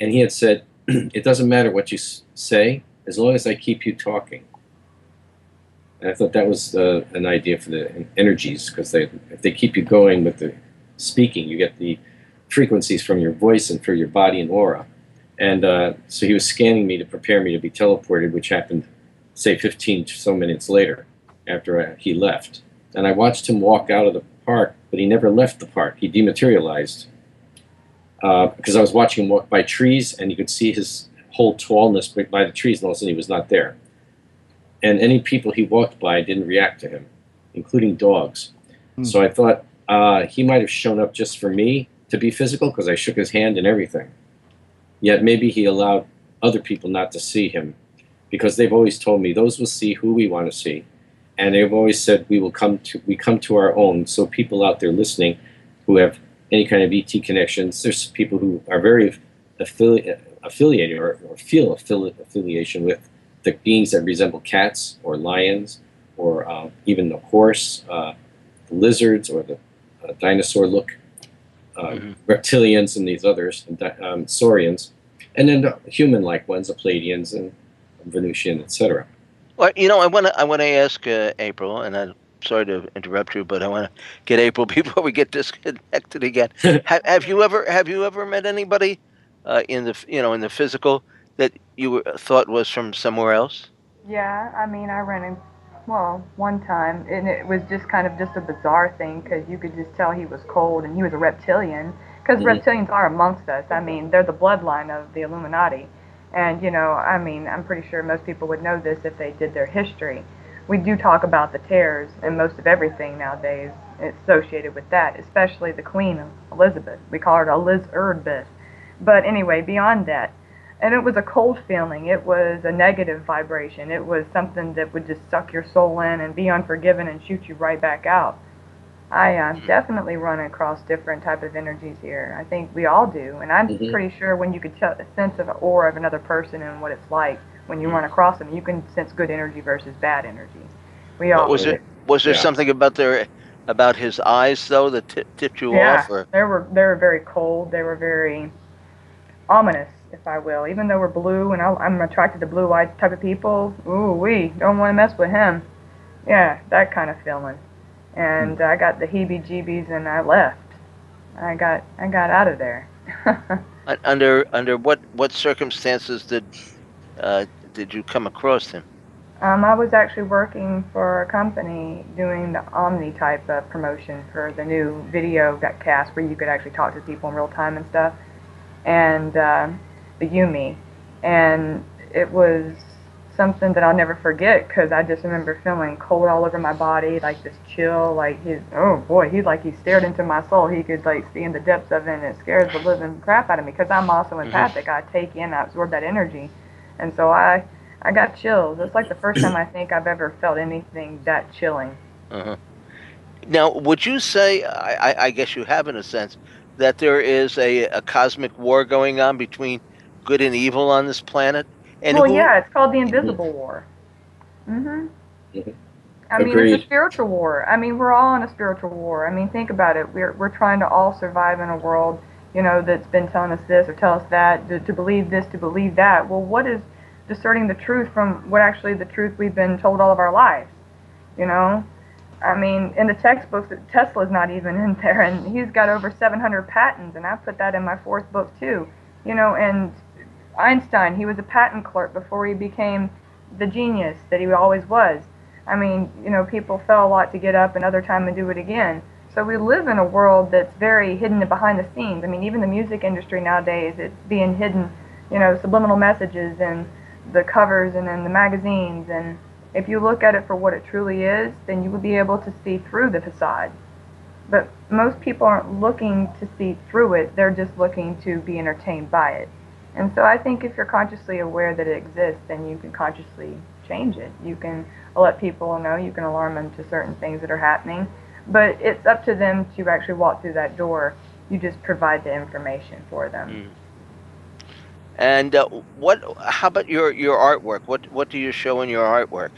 And he had said, it doesn't matter what you say, as long as I keep you talking. And I thought that was an idea for the energies, because if they keep you going with the speaking, you get the frequencies from your voice and through your body and aura. And so he was scanning me to prepare me to be teleported, which happened, say, 15 so minutes later after he left. And I watched him walk out of the park, but he never left the park. He dematerialized because I was watching him walk by trees, and you could see his whole tallness by the trees, and all of a sudden he was not there. And any people he walked by didn't react to him, including dogs. So I thought he might have shown up just for me to be physical because I shook his hand and everything. Yet maybe he allowed other people not to see him, because they've always told me those will see who we want to see. And they've always said we come to our own. So people out there listening who have any kind of ET connections, there's people who are very affiliated or feel affiliation with the beings that resemble cats or lions or even the horse, the lizards or the dinosaur look, reptilians and these others, saurians, and then the human-like ones, the Pleiadians and Venusian, etc. Well, I want to ask April, and I'm sorry to interrupt you, but I want to get April before we get disconnected again. Have you ever met anybody in the physical that you thought was from somewhere else? Yeah, I mean, I ran in, well, one time, and it was just kind of just a bizarre thing because you could just tell he was cold and he was a reptilian, because reptilians are amongst us. I mean, they're the bloodline of the Illuminati. And, I mean, I'm pretty sure most people would know this if they did their history. We do talk about the tears and most of everything nowadays associated with that, especially the Queen Elizabeth. We call her Elizabeth. But anyway, beyond that, and it was a cold feeling. It was a negative vibration. It was something that would just suck your soul in and be unforgiving and shoot you right back out. I definitely run across different type of energies here. I think we all do, and I'm pretty sure when you could sense of an aura of another person and what it's like when you run across them, you can sense good energy versus bad energy. We all was there something about his eyes though that tipped you off? Or? They were very cold. They were very ominous, if I will. Even though we're blue, and I'm attracted to blue-eyed type of people. Ooh, we don't want to mess with him. Yeah, that kind of feeling. And I got the heebie-jeebies, and I left. I got out of there. Under what circumstances did you come across him? I was actually working for a company doing the Omni type of promotion for the new video that cast where you could actually talk to people in real time and stuff, and the Yumi, and it was something that I'll never forget because I just remember feeling cold all over my body, like this chill, like he stared into my soul. He could like see in the depths of it, and it scares the living crap out of me because I'm also empathic. I take in, I absorb that energy, and so I got chills. It's like the first time I think I've ever felt anything that chilling. Now, would you say, I guess you have in a sense, that there is a cosmic war going on between good and evil on this planet? And yeah, it's called the Invisible War. I mean, it's a spiritual war. I mean, we're all in a spiritual war. I mean, think about it. We're trying to all survive in a world, that's been telling us this or tell us that, to believe this, to believe that. Well, what is discerning the truth from what actually the truth we've been told all of our lives? I mean, in the textbooks, Tesla's not even in there, and he's got over 700 patents, and I put that in my fourth book too. And Einstein, he was a patent clerk before he became the genius that he always was. I mean, people fell a lot to get up another time and do it again. So we live in a world that's very hidden behind the scenes. I mean, even the music industry nowadays, it's being hidden, subliminal messages and the covers and then the magazines. And if you look at it for what it truly is, then you will be able to see through the facade. But most people aren't looking to see through it. They're just looking to be entertained by it. And so I think if you're consciously aware that it exists, then you can consciously change it. You can let people know, you can alarm them to certain things that are happening, but it's up to them to actually walk through that door. You just provide the information for them. And how about your artwork? What do you show in your artwork?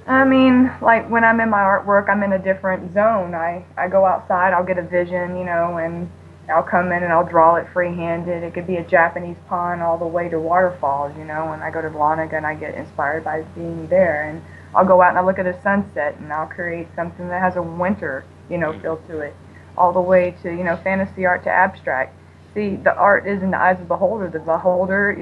I mean, like when I'm in my artwork, I'm in a different zone. I go outside, I'll get a vision, and I'll come in and I'll draw it free-handed. It could be a Japanese pond all the way to waterfalls, and I go to Larnaca and I get inspired by being there. And I'll go out and I look at a sunset and I'll create something that has a winter, feel to it, all the way to, fantasy art to abstract. See, the art is in the eyes of the beholder. The beholder,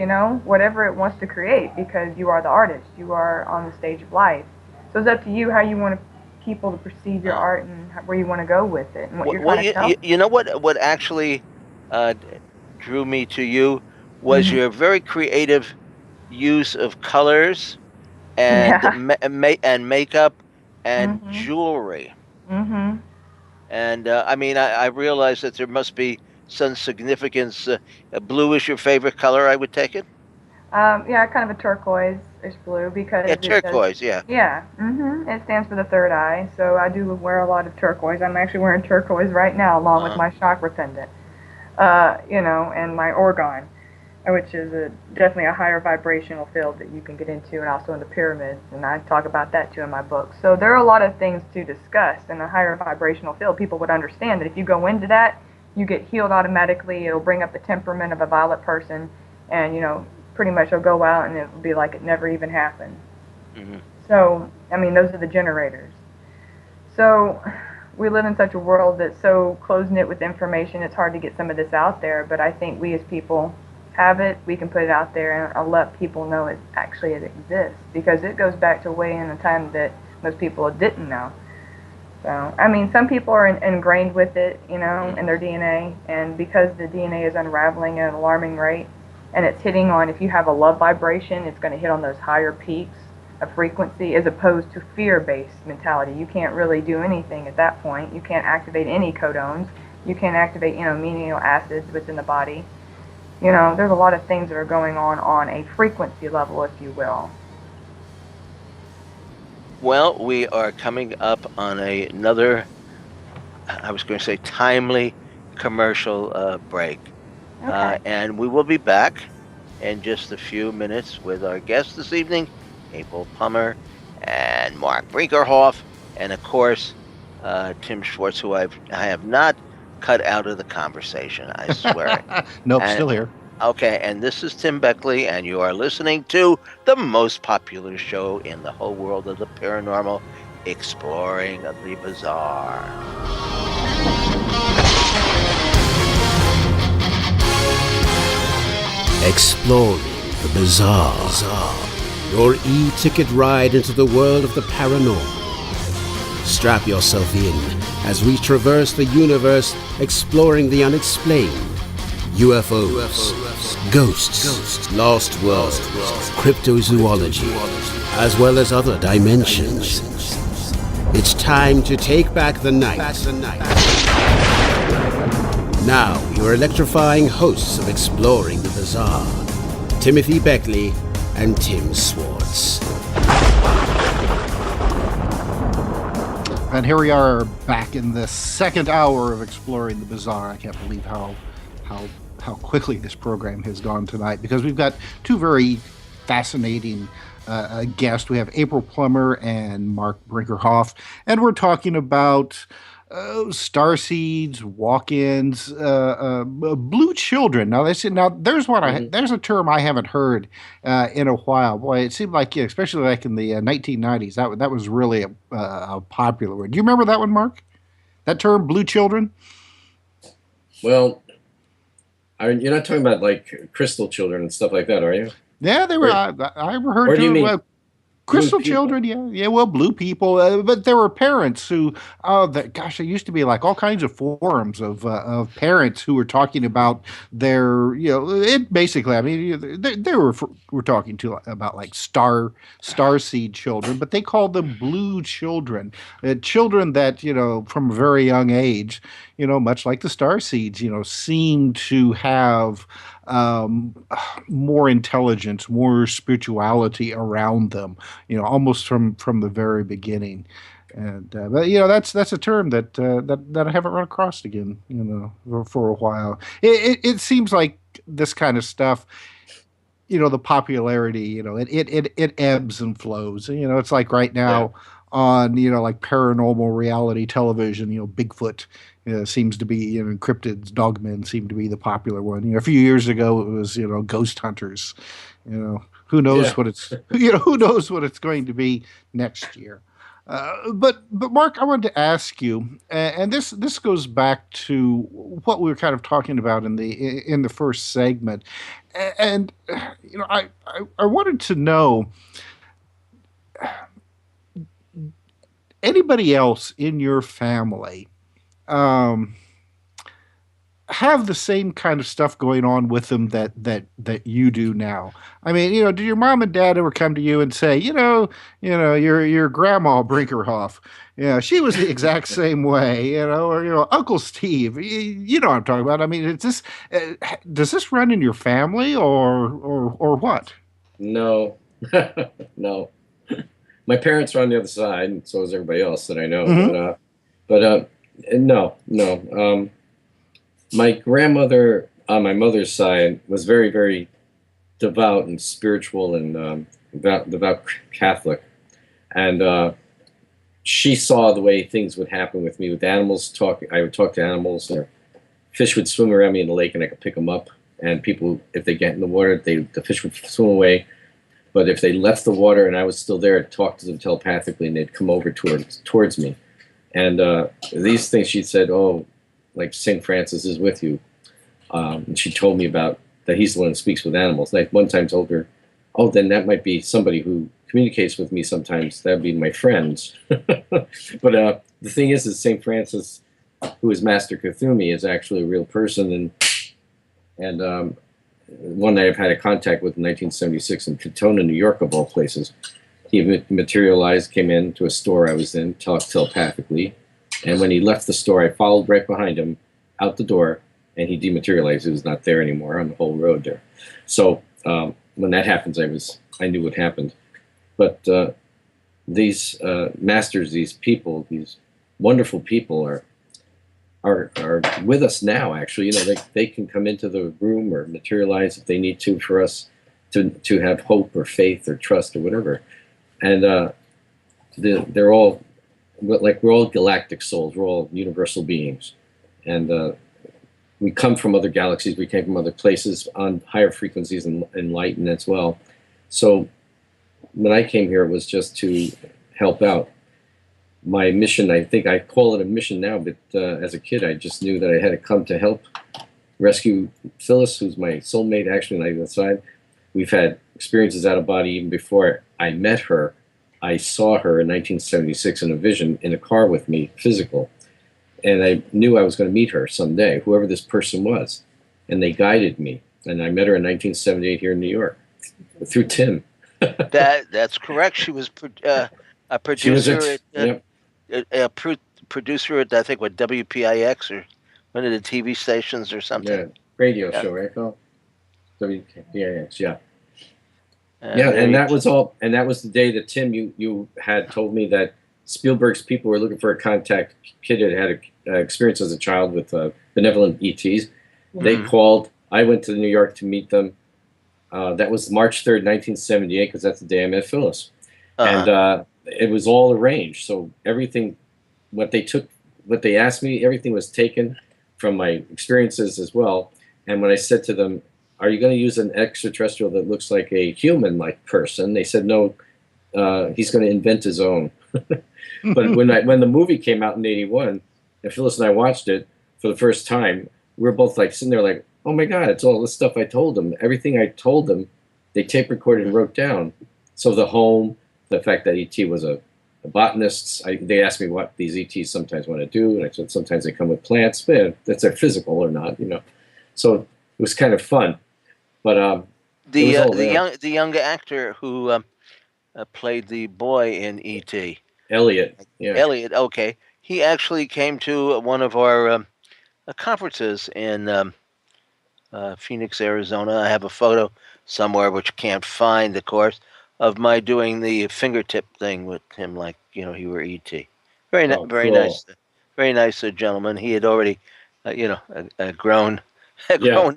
whatever it wants to create, because you are the artist. You are on the stage of life. So it's up to you how you want to people to perceive your Uh, art and where you want to go with it and what you're well, trying to tell. you know what actually uh, drew me to you was Hmm. your very creative use of colors and Yeah. and makeup and Mhm. jewelry. Mhm. And I mean, I realize that there must be some significance. Blue is your favorite color, I would take it. Yeah, kind of a turquoise-ish blue Yeah, because it does. turquoise. Yeah. Yeah. It stands for the third eye, so I do wear a lot of turquoise. I'm actually wearing turquoise right now, along with Uh, my chakra pendant. And my orgone, which is definitely a higher vibrational field that you can get into, and also in the pyramids, and I talk about that too in my book. So there are a lot of things to discuss in a higher vibrational field. People would understand that if you go into that, you get healed automatically. It'll bring up the temperament of a violet person, and pretty much it'll go out and it'll be like it never even happened. mhm. So I mean, those are the generators. So we live in such a world that's so close knit with information. It's hard to get some of this out there, but I think we as people have it. We can put it out there and let people know it exists because it goes back to way in a time that most people didn't know. So I mean, some people are ingrained with it, in their DNA, and because the DNA is unraveling at an alarming rate, and it's hitting on if you have a love vibration, it's going to hit on those higher peaks of frequency as opposed to fear-based mentality. You can't really do anything at that point. You can't activate any codones. You can't activate, amino acids within the body. There's a lot of things that are going on a frequency level, if you will. Well, we are coming up on another, I was going to say, timely commercial break. Okay. And we will be back in just a few minutes with our guest this evening, April Plummer and Mark Brinkerhoff, and of course, Tim Schwartz, who I have not cut out of the conversation, I swear. Nope, And still here. okay, and this is Tim Beckley, and you are listening to the most popular show in the whole world of the paranormal, Exploring the Bizarre. Exploring the bizarre. Your e-ticket ride into the world of the paranormal. Strap yourself in as we traverse the universe exploring the unexplained. UFOs, ghosts, lost worlds, cryptozoology, as well as other dimensions. It's time to take back the night. Now, your electrifying hosts of Exploring the Bizarre, Timothy Beckley and Tim Schwartz. And here we are back in the second hour of Exploring the Bizarre. I can't believe how quickly this program has gone tonight because we've got two very fascinating guests. We have April Plummer and Mark Brinkerhoff, and we're talking about starseeds, walk-ins, blue children. Now they said, there's there's a term I haven't heard in a while. Boy, it seemed like, especially like in the 1990s, that was really a popular word. Do you remember that one, Mark? That term, blue children? Well, you're not talking about like crystal children and stuff like that, are you? Yeah, they were. Or, I heard or do you to mean crystal blue people? children. Yeah. Well, blue people, but there were parents who, gosh, there used to be like all kinds of forums of parents who were talking about their, it basically. I mean, they were talking to about like starseed children, but they called them blue children, children that from a very young age, much like the starseeds, seem to have more intelligence, more spirituality around them, almost from the very beginning. And but that's a term that that I haven't run across again, for a while. It seems like this kind of stuff, the popularity, it ebbs and flows. It's like right Yeah. now on like paranormal reality television, Bigfoot seems to be, cryptids, dogmen seem to be the popular one. A few years ago it was ghost hunters. Who knows Yeah. what it's who knows what it's going to be next year. But Mark, I wanted to ask you, and this goes back to what we were kind of talking about in the first segment, and I wanted to know, anybody else in your family um, have the same kind of stuff going on with them that you do now? I mean, did your mom and dad ever come to you and say, your grandma Brinkerhoff, she was the exact same way, or Uncle Steve, you know what I'm talking about? I mean, does this run in your family or what? No, no. My parents are on the other side, and so is everybody else that I know. Hmm. But no, no. My grandmother on my mother's side was very, very devout and spiritual and devout Catholic, and she saw the way things would happen with me with animals. I would talk to animals, or fish would swim around me in the lake, and I could pick them up. And people, if they get in the water, the fish would swim away. But if they left the water and I was still there, I'd talk to them telepathically, and they'd come over towards me. And these things, she said, "Oh, like Saint Francis is with you." And she told me about that he's the one who speaks with animals. And I one time told her, "Oh, then that might be somebody who communicates with me sometimes. That'd be my friends." But the thing is Saint Francis, who is Master Cthulhu, is actually a real person, and one that I've had a contact with in 1976 in Katona, New York, of all places. He materialized, came into a store I was in, talked telepathically, and when he left the store, I followed right behind him out the door, and he dematerialized. He was not there anymore on the whole road there. So when that happens, I knew what happened. But these masters, these people, these wonderful people are with us now. Actually, they can come into the room or materialize if they need to for us to have hope or faith or trust or whatever. And they're all like, we're all galactic souls. We're all universal beings, and we come from other galaxies. We came from other places on higher frequencies and light and as well. So when I came here, it was just to help out. My mission, I think I call it a mission now, but as a kid, I just knew that I had to come to help rescue Phyllis, who's my soulmate, actually, on the other side. We've had experiences out of body even before I met her. I saw her in 1976 in a vision in a car with me, physical. And I knew I was going to meet her someday, whoever this person was. And they guided me. And I met her in 1978 here in New York through Tim. That's correct. She was a She was producer yep. producer at, I think, what, WPIX or one of the TV stations or something. Yeah, radio show, right? Oh, WPIX, yeah. And that was all. And that was the day that Tim, you had told me that Spielberg's people were looking for a contact kid that had experience as a child with benevolent ETs. Mm-hmm. They called. I went to New York to meet them. That was March 3rd, 1978, because that's the day I met Phyllis. And it was all arranged. So everything, what they asked me, everything was taken from my experiences as well. And when I said to them, "Are you going to use an extraterrestrial that looks like a human-like person?" They said, "No, he's going to invent his own." But when the movie came out in '81, and Phyllis and I watched it for the first time, we were both like sitting there like, "Oh my God, it's all the stuff I told them. Everything I told them, they tape recorded and wrote down." So the home, the fact that ET was a botanist, they asked me what these ETs sometimes want to do, and I said sometimes they come with plants, but that's their physical or not, So it was kind of fun. But the young actor who played the boy in ET, Elliot, yeah, Elliot. Okay, he actually came to one of our conferences in Phoenix, Arizona. I have a photo somewhere which can't find, of course, of my doing the fingertip thing with him, like he were ET. Very cool. nice, very nice gentleman. He had already, grown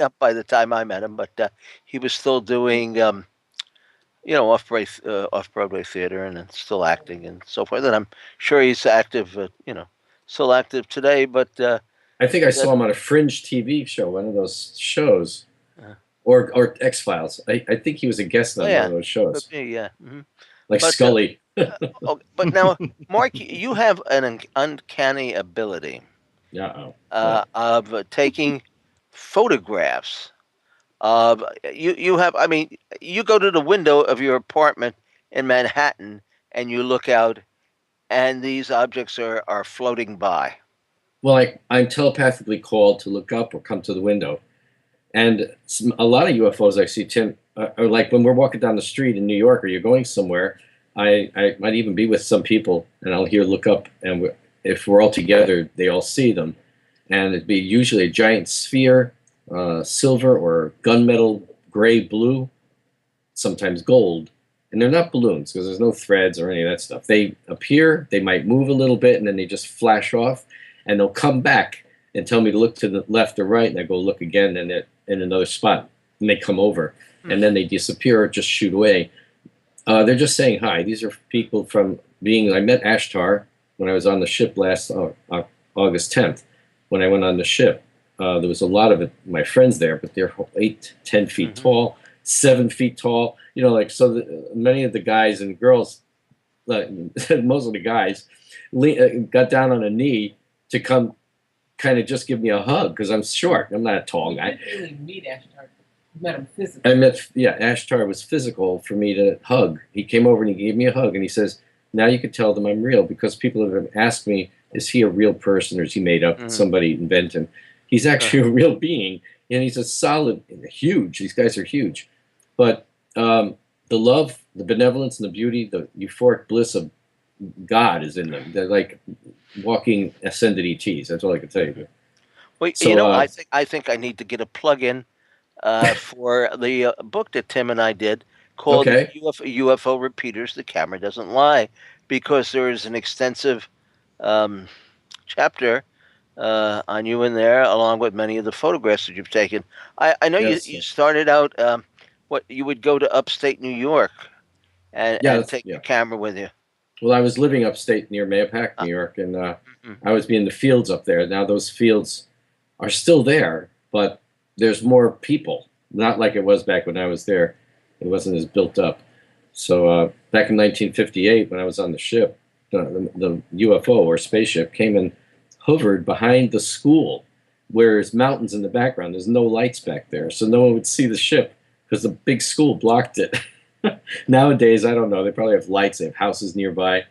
up by the time I met him, but he was still doing, off Broadway theater and still acting and so forth. And I'm sure he's active, still active today. But I think I saw him on a Fringe TV show, one of those shows, or X-Files. I think he was a guest on one of those shows. Could be, yeah. Mm-hmm. Like Scully. But now, Mark, you have an uncanny ability of taking photographs of you have. I mean, you go to the window of your apartment in Manhattan and you look out and these objects are floating by. Well, I'm telepathically called to look up or come to the window. And a lot of UFOs I see, Tim, are like when we're walking down the street in New York or you're going somewhere, I might even be with some people and I'll hear look up, and if we're all together, they all see them. And it'd be usually a giant sphere, silver or gunmetal, gray, blue, sometimes gold. And they're not balloons because there's no threads or any of that stuff. They appear, they might move a little bit, and then they just flash off, and they'll come back and tell me to look to the left or right, and I go look again, and they're in another spot, and they come over, and then they disappear or just shoot away. They're just saying hi. These are people from I met Ashtar when I was on the ship last August 10th. When I went on the ship, there was a lot of my friends there, but they're 8, 10 feet tall, 7 feet tall. Many of the guys and girls, most of the guys, got down on a knee to come kind of just give me a hug because I'm short. I'm not a tall guy. You didn't really meet Ashtar. You met him physically. Ashtar was physical for me to hug. He came over and he gave me a hug, and he says, now you can tell them I'm real, because people have asked me, is he a real person or is he made up? Somebody invent him. He's actually a real being, and he's a solid, huge. These guys are huge. But the love, the benevolence, and the beauty, the euphoric bliss of God is in them. They're like walking ascended ETs. That's all I can tell you. Well, I think I need to get a plug-in for the book that Tim and I did called UFO Repeaters, The Camera Doesn't Lie, because there is an extensive chapter on you in there, along with many of the photographs that you've taken. I know you started out, you would go to upstate New York and take the camera with you. Well, I was living upstate near Mahopac, New York, and I was in the fields up there. Now those fields are still there, but there's more people. Not like it was back when I was there. It wasn't as built up. So back in 1958, when I was on the ship, the UFO or spaceship came and hovered behind the school, where there's mountains in the background. There's no lights back there, so no one would see the ship because the big school blocked it. Nowadays, I don't know. They probably have lights. They have houses nearby.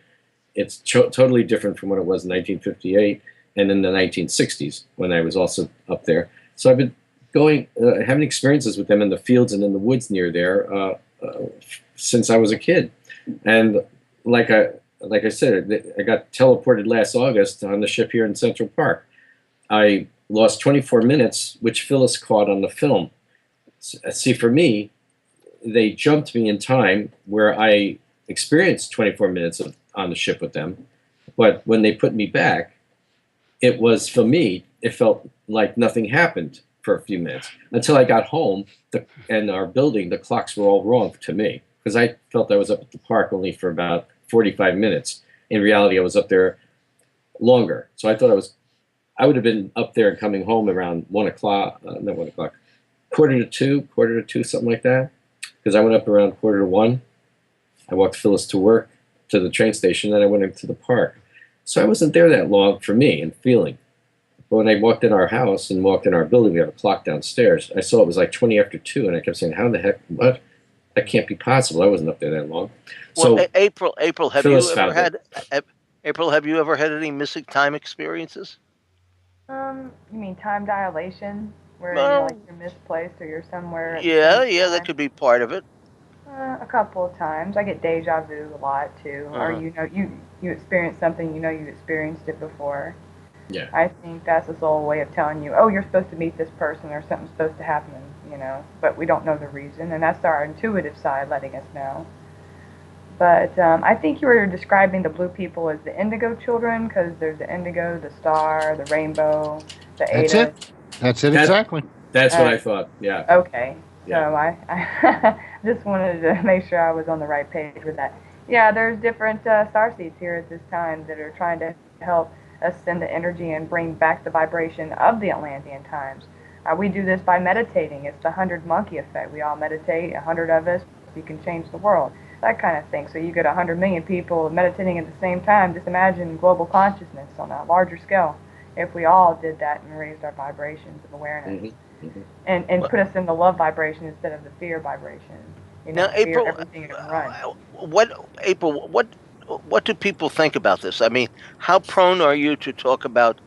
It's totally different from what it was in 1958 and in the 1960s when I was also up there. So I've been having experiences with them in the fields and in the woods near there since I was a kid. And like I said, I got teleported last August on the ship here in Central Park. I lost 24 minutes, which Phyllis caught on the film. See, for me, they jumped me in time where I experienced 24 minutes on the ship with them. But when they put me back, it was, for me, it felt like nothing happened for a few minutes until I got home and our building, the clocks were all wrong to me because I felt I was up at the park only for about 45 minutes. In reality, I was up there longer. So I thought I would have been up there and coming home around 1 o'clock, not 1 o'clock, quarter to two, something like that. Because I went up around 1:45. I walked Phyllis to work, to the train station, then I went into the park. So I wasn't there that long for me and feeling. But when I walked in our house and walked in our building, we have a clock downstairs. I saw it was like 20 after 2, and I kept saying, how the heck, what? That can't be possible. I wasn't up there that long. Well, So April, have Phyllis you ever had any missing time experiences? You mean time dilation, where you're misplaced or you're somewhere? That could be part of it. A couple of times. I get deja vu a lot too, or you experience something you experienced it before. Yeah. I think that's a whole way of telling you, oh, you're supposed to meet this person or something's supposed to happen, but we don't know the reason, and that's our intuitive side letting us know. But I think you were describing the blue people as the indigo children, because there's the indigo, the star, the rainbow, the Ada. That's it, exactly. That's what I thought, yeah. Okay, so Yeah. I just wanted to make sure I was on the right page with that. Yeah, there's different starseeds here at this time that are trying to help us send the energy and bring back the vibration of the Atlantean times. We do this by meditating. It's the 100 monkey effect. We all meditate, 100 of us, you can change the world. That kind of thing. So you get 100 million people meditating at the same time. Just imagine global consciousness on a larger scale. If we all did that and raised our vibrations of awareness, and put us in the love vibration instead of the fear vibration. Now, April, everything and run. what what do people think about this? I mean, how prone are you to talk about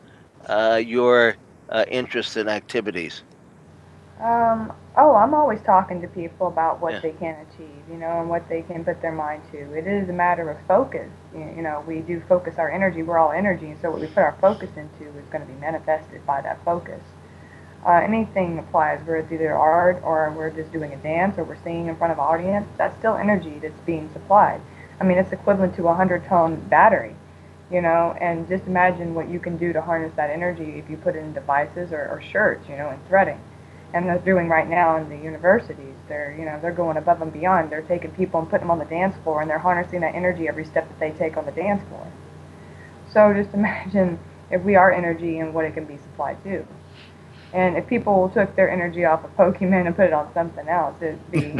your interests and activities? Oh, I'm always talking to people about what Yeah. they can achieve, and what they can put their mind to. It is a matter of focus. We do focus our energy. We're all energy, and so what we put our focus into is going to be manifested by that focus. Anything applies, where it's either art or we're just doing a dance or we're singing in front of an audience, that's still energy that's being supplied. I mean, it's equivalent to a 100-ton battery, and just imagine what you can do to harness that energy if you put it in devices or shirts, and threading. And they're doing right now in the universities. They're going above and beyond. They're taking people and putting them on the dance floor, and they're harnessing that energy every step that they take on the dance floor. So just imagine if we are energy and what it can be supplied to. And if people took their energy off of Pokemon and put it on something else, it'd be,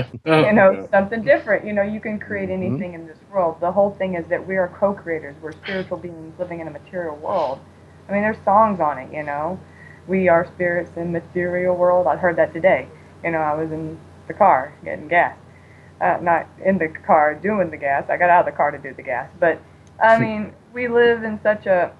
something different. You can create Mhm. anything in this world. The whole thing is that we are co-creators. We're spiritual beings living in a material world. I mean, there's songs on it. We are spirits in material world. I heard that today. I was in the car getting gas. Not in the car doing the gas. I got out of the car to do the gas. But, I mean, we live in such a,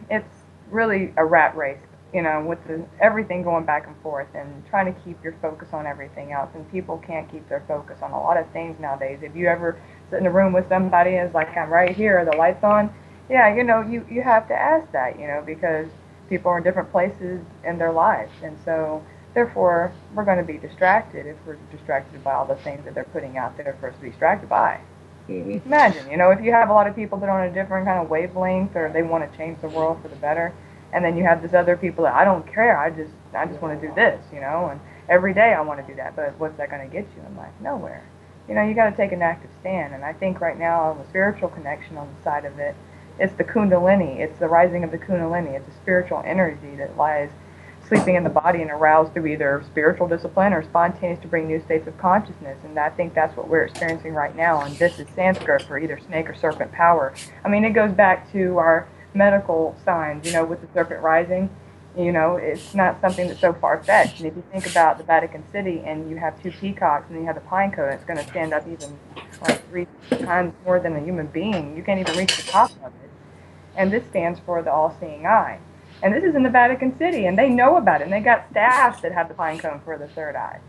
it's really a rat race, with everything going back and forth and trying to keep your focus on everything else. And people can't keep their focus on a lot of things nowadays. If you ever sit in a room with somebody and it's like, I'm right here, the light's on, yeah, you have to ask that, because people are in different places in their lives. And so, therefore, we're going to be distracted if we're distracted by all the things that they're putting out there for us to be distracted by. Hmm. Imagine, if you have a lot of people that are on a different kind of wavelength or they want to change the world for the better, and then you have this other people that I don't care, I just want to do this, and every day I want to do that, but what's that going to get you in life? Nowhere. You got to take an active stand, and I think right now on the spiritual connection on the side of it, it's the kundalini, it's the rising of the kundalini, it's a spiritual energy that lies sleeping in the body and aroused through either spiritual discipline or spontaneous to bring new states of consciousness. And I think that's what we're experiencing right now. And this is Sanskrit for either snake or serpent power. I mean, it goes back to our medical signs, with the serpent rising. It's not something that's so far-fetched. And if you think about the Vatican City and you have two peacocks and you have the pine cone, it's going to stand up even like 3 times more than a human being. You can't even reach the top of it. And this stands for the all-seeing eye. And this is in the Vatican City, and they know about it, and they got staffs that have the pine cone for the third eye.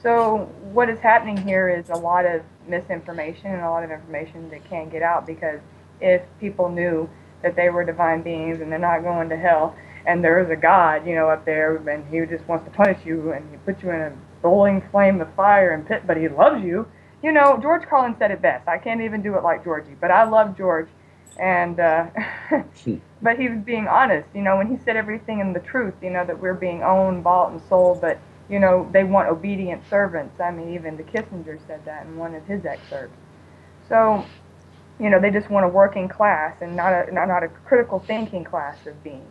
So what is happening here is a lot of misinformation and a lot of information that can't get out, because if people knew that they were divine beings and they're not going to hell, and there is a God, up there, and he just wants to punish you, and he put you in a boiling flame of fire and pit, but he loves you. George Carlin said it best. I can't even do it like Georgie, but I love George. And but he was being honest, when he said everything in the truth, that we're being owned, bought, and sold, but they want obedient servants. I mean, even the Kissinger said that in one of his excerpts. So, they just want a working class and not a critical thinking class of beings.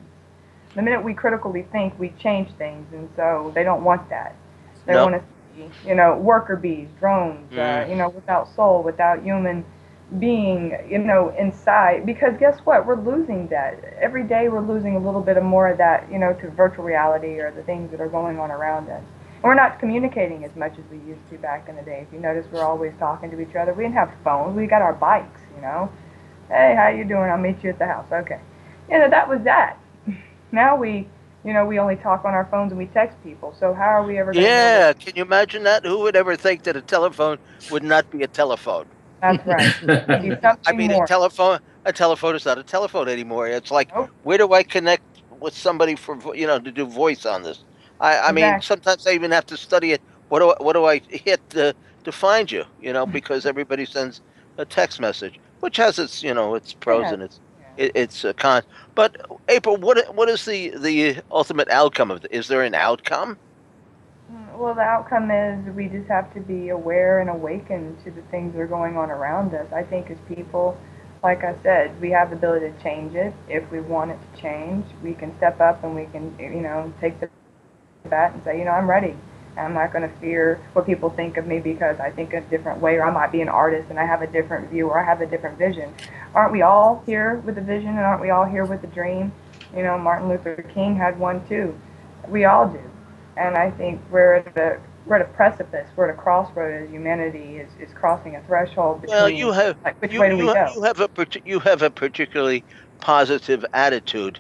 The minute we critically think, we change things, and so they don't want that. They No. want to see, worker bees, drones, without soul, without human being, inside. Because guess what? We're losing that. Every day we're losing a little bit of more of that, to virtual reality or the things that are going on around us. And we're not communicating as much as we used to back in the day. If you notice, we're always talking to each other. We didn't have phones. We got our bikes, Hey, how you doing? I'll meet you at the house. Okay. That was that. Now we only talk on our phones and we text people. So how are we ever going to know what? Yeah, can you imagine that? Who would ever think that a telephone would not be a telephone? That's right. It'd be I something mean, more. a telephone is not a telephone anymore. It's like, Nope. where do I connect with somebody for to do voice on this? I mean, Exactly. sometimes I even have to study it. What do I hit to find you? Because everybody sends a text message, which has its pros Yeah. and its Yeah. its cons. But April, what is the ultimate outcome of it? Is there an outcome? Well, the outcome is we just have to be aware and awakened to the things that are going on around us. I think as people, like I said, we have the ability to change it. If we want it to change, we can step up and we can, take the bat and say, I'm ready. I'm not going to fear what people think of me because I think a different way, or I might be an artist and I have a different view, or I have a different vision. Aren't we all here with a vision, and aren't we all here with a dream? Martin Luther King had one too. We all do. And I think we're at the we're at a precipice. We're at a crossroad as humanity is crossing a threshold Well, between, like, which way do we go? you have a particularly positive attitude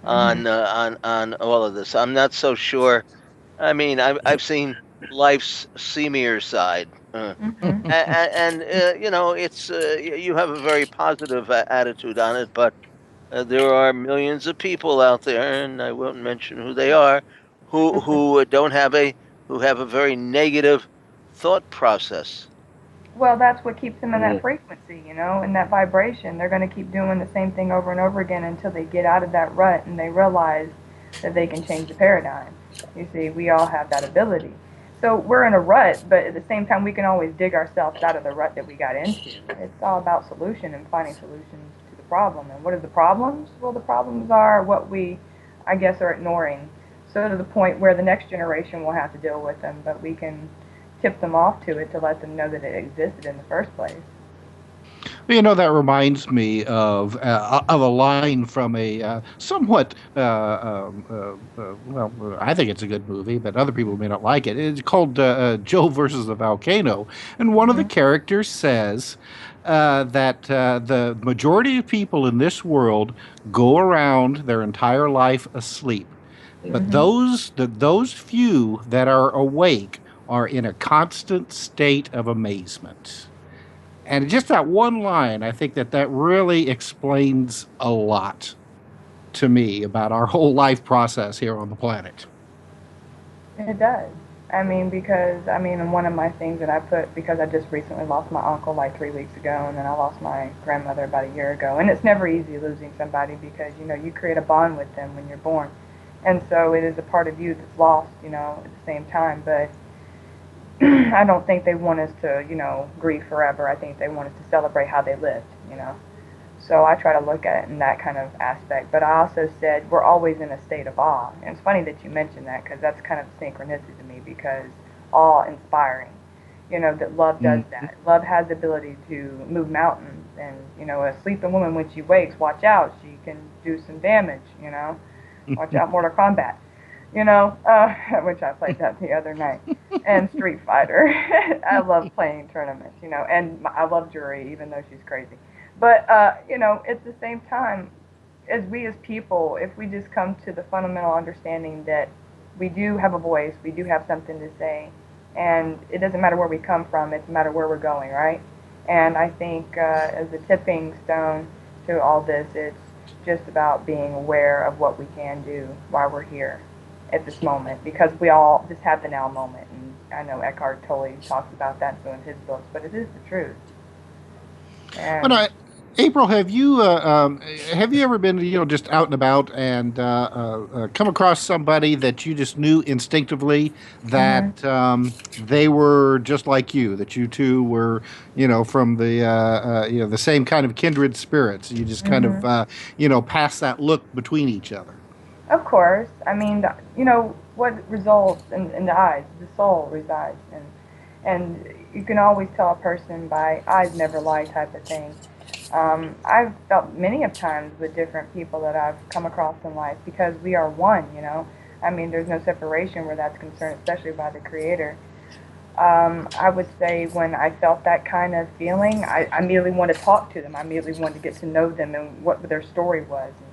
Hmm. on all of this. I'm not so sure. I mean, I've seen life's seamier side, Hmm. and you know, it's you have a very positive attitude on it, but there are millions of people out there, and I won't mention who they are, who don't have a who have a very negative thought process. Well, that's what keeps them in that Mm. frequency, and that vibration. They're going to keep doing the same thing over and over again until they get out of that rut and they realize that they can change the paradigm. You see, we all have that ability. So we're in a rut, but at the same time, we can always dig ourselves out of the rut that we got into. It's all about solution and finding solutions to the problem. And what are the problems? Well, the problems are what we, I guess, are ignoring. So to the point where the next generation will have to deal with them, but we can tip them off to it to let them know that it existed in the first place. Well, that reminds me of a line from a somewhat well, I think it's a good movie, but other people may not like it. It's called Joe versus the Volcano, and one of the Hmm. characters says that the majority of people in this world go around their entire life asleep, but Hmm. those few that are awake are in a constant state of amazement. And just that one line, I think that really explains a lot to me about our whole life process here on the planet. It does. I mean, because and one of my things that I put, because I just recently lost my uncle like 3 weeks ago, and then I lost my grandmother about a year ago, and it's never easy losing somebody because you create a bond with them when you're born, and so it is a part of you that's lost, at the same time. But I don't think they want us to, grieve forever. I think they want us to celebrate how they lived. So I try to look at it in that kind of aspect. But I also said we're always in a state of awe. And it's funny that you mentioned that because that's kind of synchronicity to me because awe inspiring. That love does Mm. that. Love has the ability to move mountains. And, a sleeping woman, when she wakes, watch out. She can do some damage. Watch out, Mortal Kombat. Which I played that the other night. And Street Fighter. I love playing tournaments, and I love Jury, even though she's crazy. But, at the same time, as we as people, if we just come to the fundamental understanding that we do have a voice, we do have something to say, and it doesn't matter where we come from, it's a matter where we're going, right? And I think as a tipping stone to all this, it's just about being aware of what we can do while we're here at this moment, because we all just have the now moment. And I know Eckhart Tolle talks about that in some of his books, but it is the truth. But And April, have you ever been just out and about and come across somebody that you just knew instinctively hmm that they were just like you, that you two were from the same kind of kindred spirits? You just kind hmm of pass that look between each other. of course, I mean, what results in the eyes, the soul resides in, and you can always tell a person by eyes never lie type of thing. I've felt many of times with different people that I've come across in life because we are one. I mean, there's no separation where that's concerned, especially by the Creator. I would say when I felt that kind of feeling, I immediately wanted to talk to them. I immediately wanted to get to know them and what their story was, and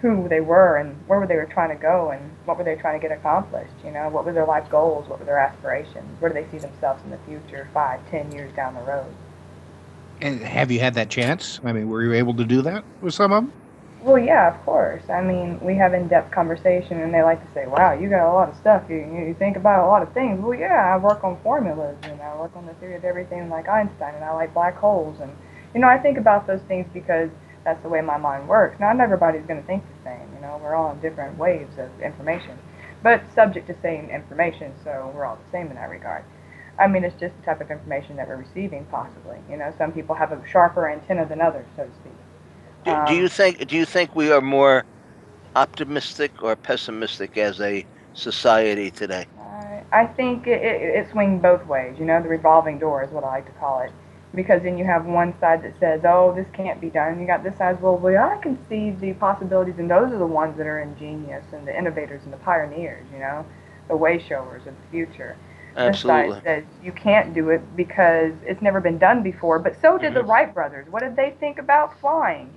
who they were, and where they were trying to go, and what were they trying to get accomplished. What were their life goals? What were their aspirations? Where do they see themselves in the future, 5, 10 years down the road? And have you had that chance? I mean, were you able to do that with some of them? Well, yeah, of course. I mean, we have in-depth conversation, and they like to say, "Wow, you got a lot of stuff. You think about a lot of things." Well, yeah, I work on formulas, and I work on the theory of everything like Einstein, and I like black holes, and I think about those things because that's the way my mind works. Not everybody's going to think the same. We're all on different waves of information, but subject to same information, so we're all the same in that regard. I mean, it's just the type of information that we're receiving, possibly. Some people have a sharper antenna than others, so to speak. Um, Do you think we are more optimistic or pessimistic as a society today? I think it swings both ways. The revolving door is what I like to call it. Because then you have one side that says, oh, this can't be done. And you got this side, well, I can see the possibilities. And those are the ones that are ingenious and the innovators and the pioneers, the way showers of the future. This side Absolutely. says you can't do it because it's never been done before. But so did the Wright brothers. What did they think about flying?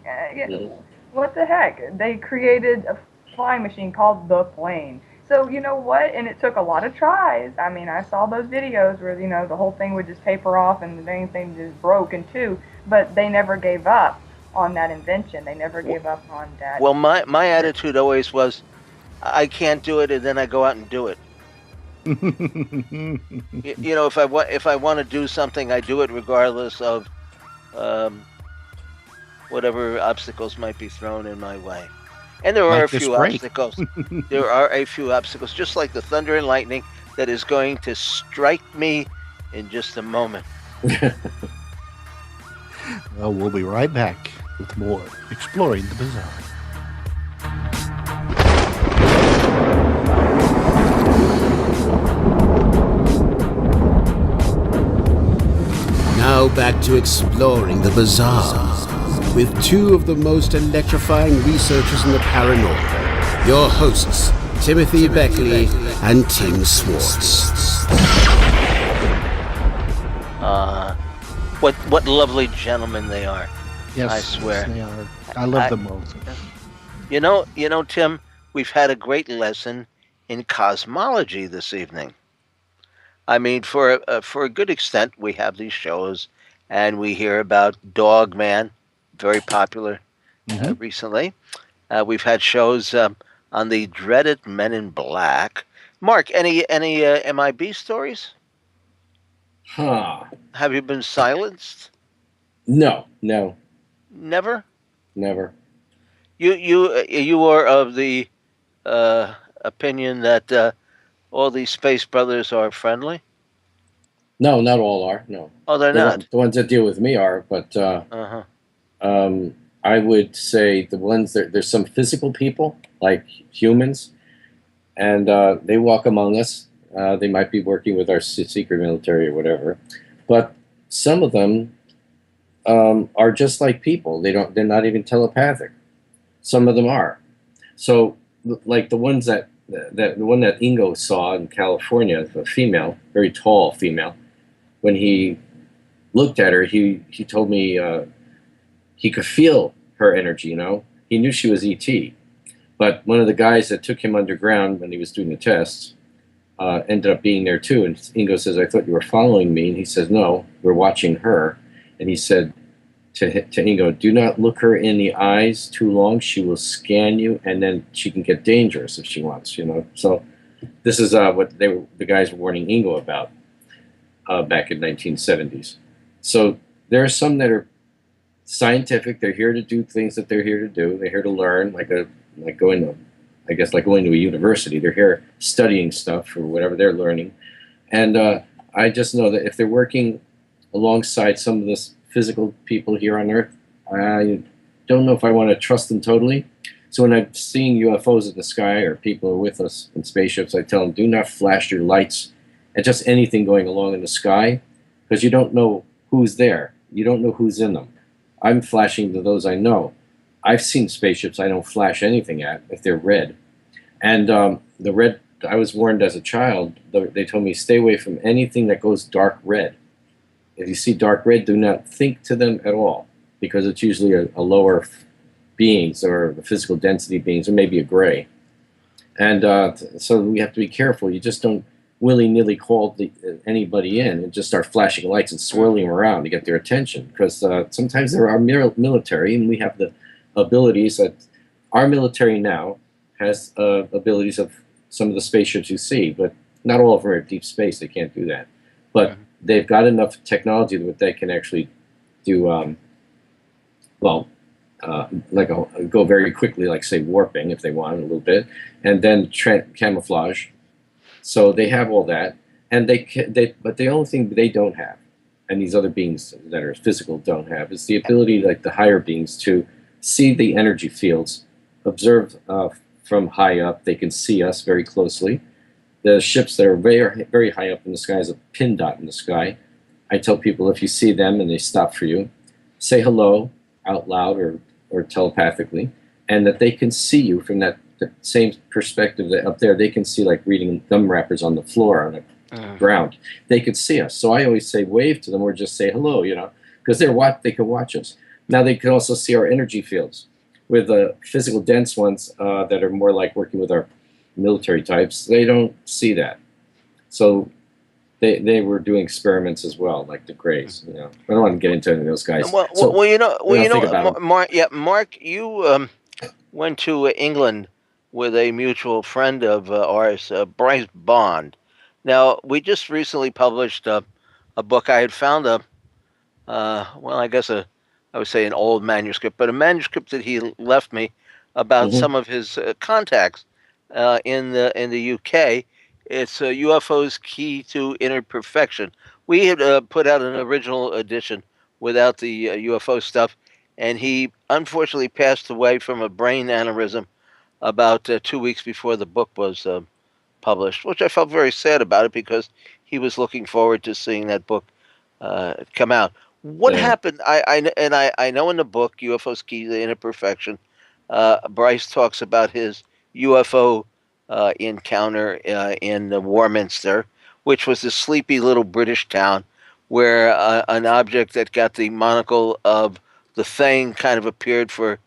What the heck? They created a flying machine called the plane. So you know what? And it took a lot of tries. I mean, I saw those videos where the whole thing would just taper off and the dang thing just broke in two. But they never gave up on that invention. They never gave up on that. Well, my attitude always was, I can't do it, and then I go out and do it. If I want to do something, I do it regardless of whatever obstacles might be thrown in my way. And there are Like a this few break. obstacles. There are a few obstacles, just like the thunder and lightning that is going to strike me in just a moment. Well, we'll be right back with more Exploring the Bizarre. Now back to Exploring the Bizarre with two of the most electrifying researchers in the paranormal. Your hosts, Timothy Beckley and Tim Swartz. What lovely gentlemen they are. Yes, I swear. they are. I love them both. You know, Tim, we've had a great lesson in cosmology this evening. I mean, for a good extent, we have these shows, and we hear about Dogman, very popular recently. We've had shows on the dreaded Men in Black. Mark, any MIB stories? Huh. Have you been silenced? No. Never. Never. You are of the opinion that all these space brothers are friendly? No, not all are. No. Oh, they're not. The ones that deal with me are, but I would say the ones that there's some physical people like humans, and they walk among us. They might be working with our secret military or whatever, but some of them are just like people. They're not even telepathic. Some of them are. So, like the ones the one that Ingo saw in California, a female, very tall female. When he looked at her, he told me he could feel her energy. He knew she was ET. But one of the guys that took him underground when he was doing the tests ended up being there too. And Ingo says, "I thought you were following me." And he says, "No, we're watching her." And he said to Ingo, "Do not look her in the eyes too long. She will scan you, and then she can get dangerous if she wants." So this is what the guys were warning Ingo about back in 1970s. So there are some that are scientific. They're here to do things that they're here to do. They're here to learn, like going to a university. They're here studying stuff or whatever they're learning. And I just know that if they're working alongside some of the physical people here on Earth, I don't know if I want to trust them totally. So when I'm seeing UFOs in the sky or people are with us in spaceships, I tell them, do not flash your lights at just anything going along in the sky, because you don't know who's there. You don't know who's in them. I'm flashing to those I know. I've seen spaceships I don't flash anything at if they're red. And the red, I was warned as a child, they told me stay away from anything that goes dark red. If you see dark red, do not think to them at all, because it's usually a lower beings or the physical density beings, or maybe a gray. And so we have to be careful. You just don't willy-nilly call anybody in and just start flashing lights and swirling them around to get their attention, because sometimes there are military, and we have the abilities that our military now has abilities of some of the spaceships you see, but not all of them are deep space. They can't do that. But they've got enough technology that they can actually do, go very quickly, like say warping if they want a little bit, and then camouflage. So they have all that, and but the only thing they don't have, and these other beings that are physical don't have, is the ability, like the higher beings, to see the energy fields, observe from high up. They can see us very closely. The ships that are very, very high up in the sky is a pin dot in the sky. I tell people, if you see them and they stop for you, say hello out loud or telepathically, and that they can see you from the same perspective that up there. They can see, like reading gum wrappers on the floor ground. They could see us. So I always say wave to them or just say hello, because they can watch us. Now they can also see our energy fields. With the physical dense ones that are more like working with our military types, they don't see that. So they were doing experiments as well, like the Greys. I don't want to get into any of those guys. Mark. Yeah, Mark, you went to England with a mutual friend of ours, Bryce Bond. Now, we just recently published a book. I had found I guess I would say an old manuscript, but a manuscript that he left me about some of his contacts in the UK. It's UFOs Key to Inner Perfection. We had put out an original edition without the UFO stuff, and he unfortunately passed away from a brain aneurysm about 2 weeks before the book was published, which I felt very sad about it because he was looking forward to seeing that book come out. What happened? I know in the book UFOs Key to Inner Perfection, Bryce talks about his UFO encounter in Warminster, which was a sleepy little British town where an object that got the monocle of the Thing kind of appeared for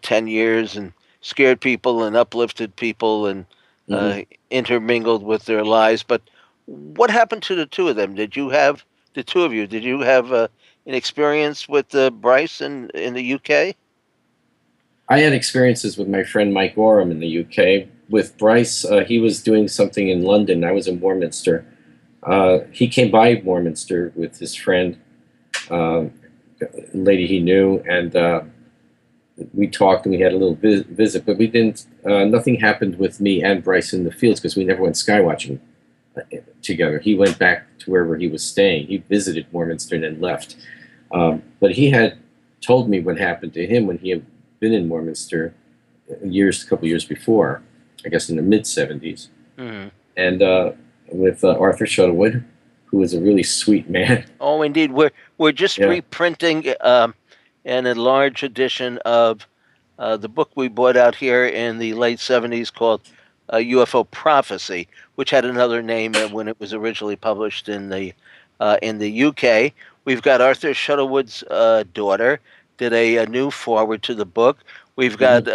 10 years and scared people and uplifted people and intermingled with their lives. But what happened to the two of them? Did you have the two of you? Did you have an experience with Bryce in the UK? I had experiences with my friend Mike Oram in the UK. With Bryce, he was doing something in London. I was in Warminster. He came by Warminster with his friend, a lady he knew, and we talked and we had a little visit, but we didn't. Nothing happened with me and Bryce in the fields because we never went skywatching together. He went back to wherever he was staying. He visited Warminster and then left. But he had told me what happened to him when he had been in Warminster a couple years before, I guess in the mid-'70s. And with Arthur Shuttlewood, who was a really sweet man. Oh, indeed. We're just reprinting an enlarged edition of the book we brought out here in the late 70s called UFO Prophecy, which had another name when it was originally published in the UK. We've got Arthur Shuttlewood's daughter did a new forward to the book. We've got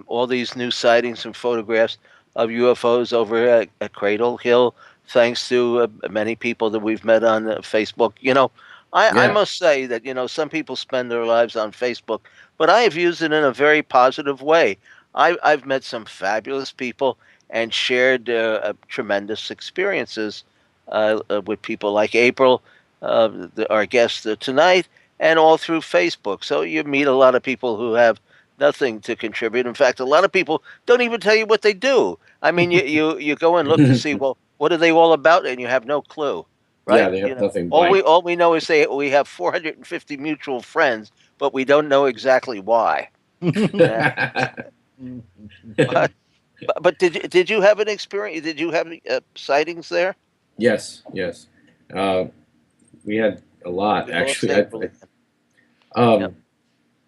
all these new sightings and photographs of UFOs over at Cradle Hill, thanks to many people that we've met on Facebook. I must say that, some people spend their lives on Facebook, but I have used it in a very positive way. I've met some fabulous people and shared tremendous experiences with people like April, our guest tonight, and all through Facebook. So you meet a lot of people who have nothing to contribute. In fact, a lot of people don't even tell you what they do. I mean, you go and look to see, well, what are they all about? And you have no clue. Right? Yeah, they have nothing. All we know is we have 450 mutual friends, but we don't know exactly why. But did you have an experience? Did you have sightings there? Yes. We had a lot actually.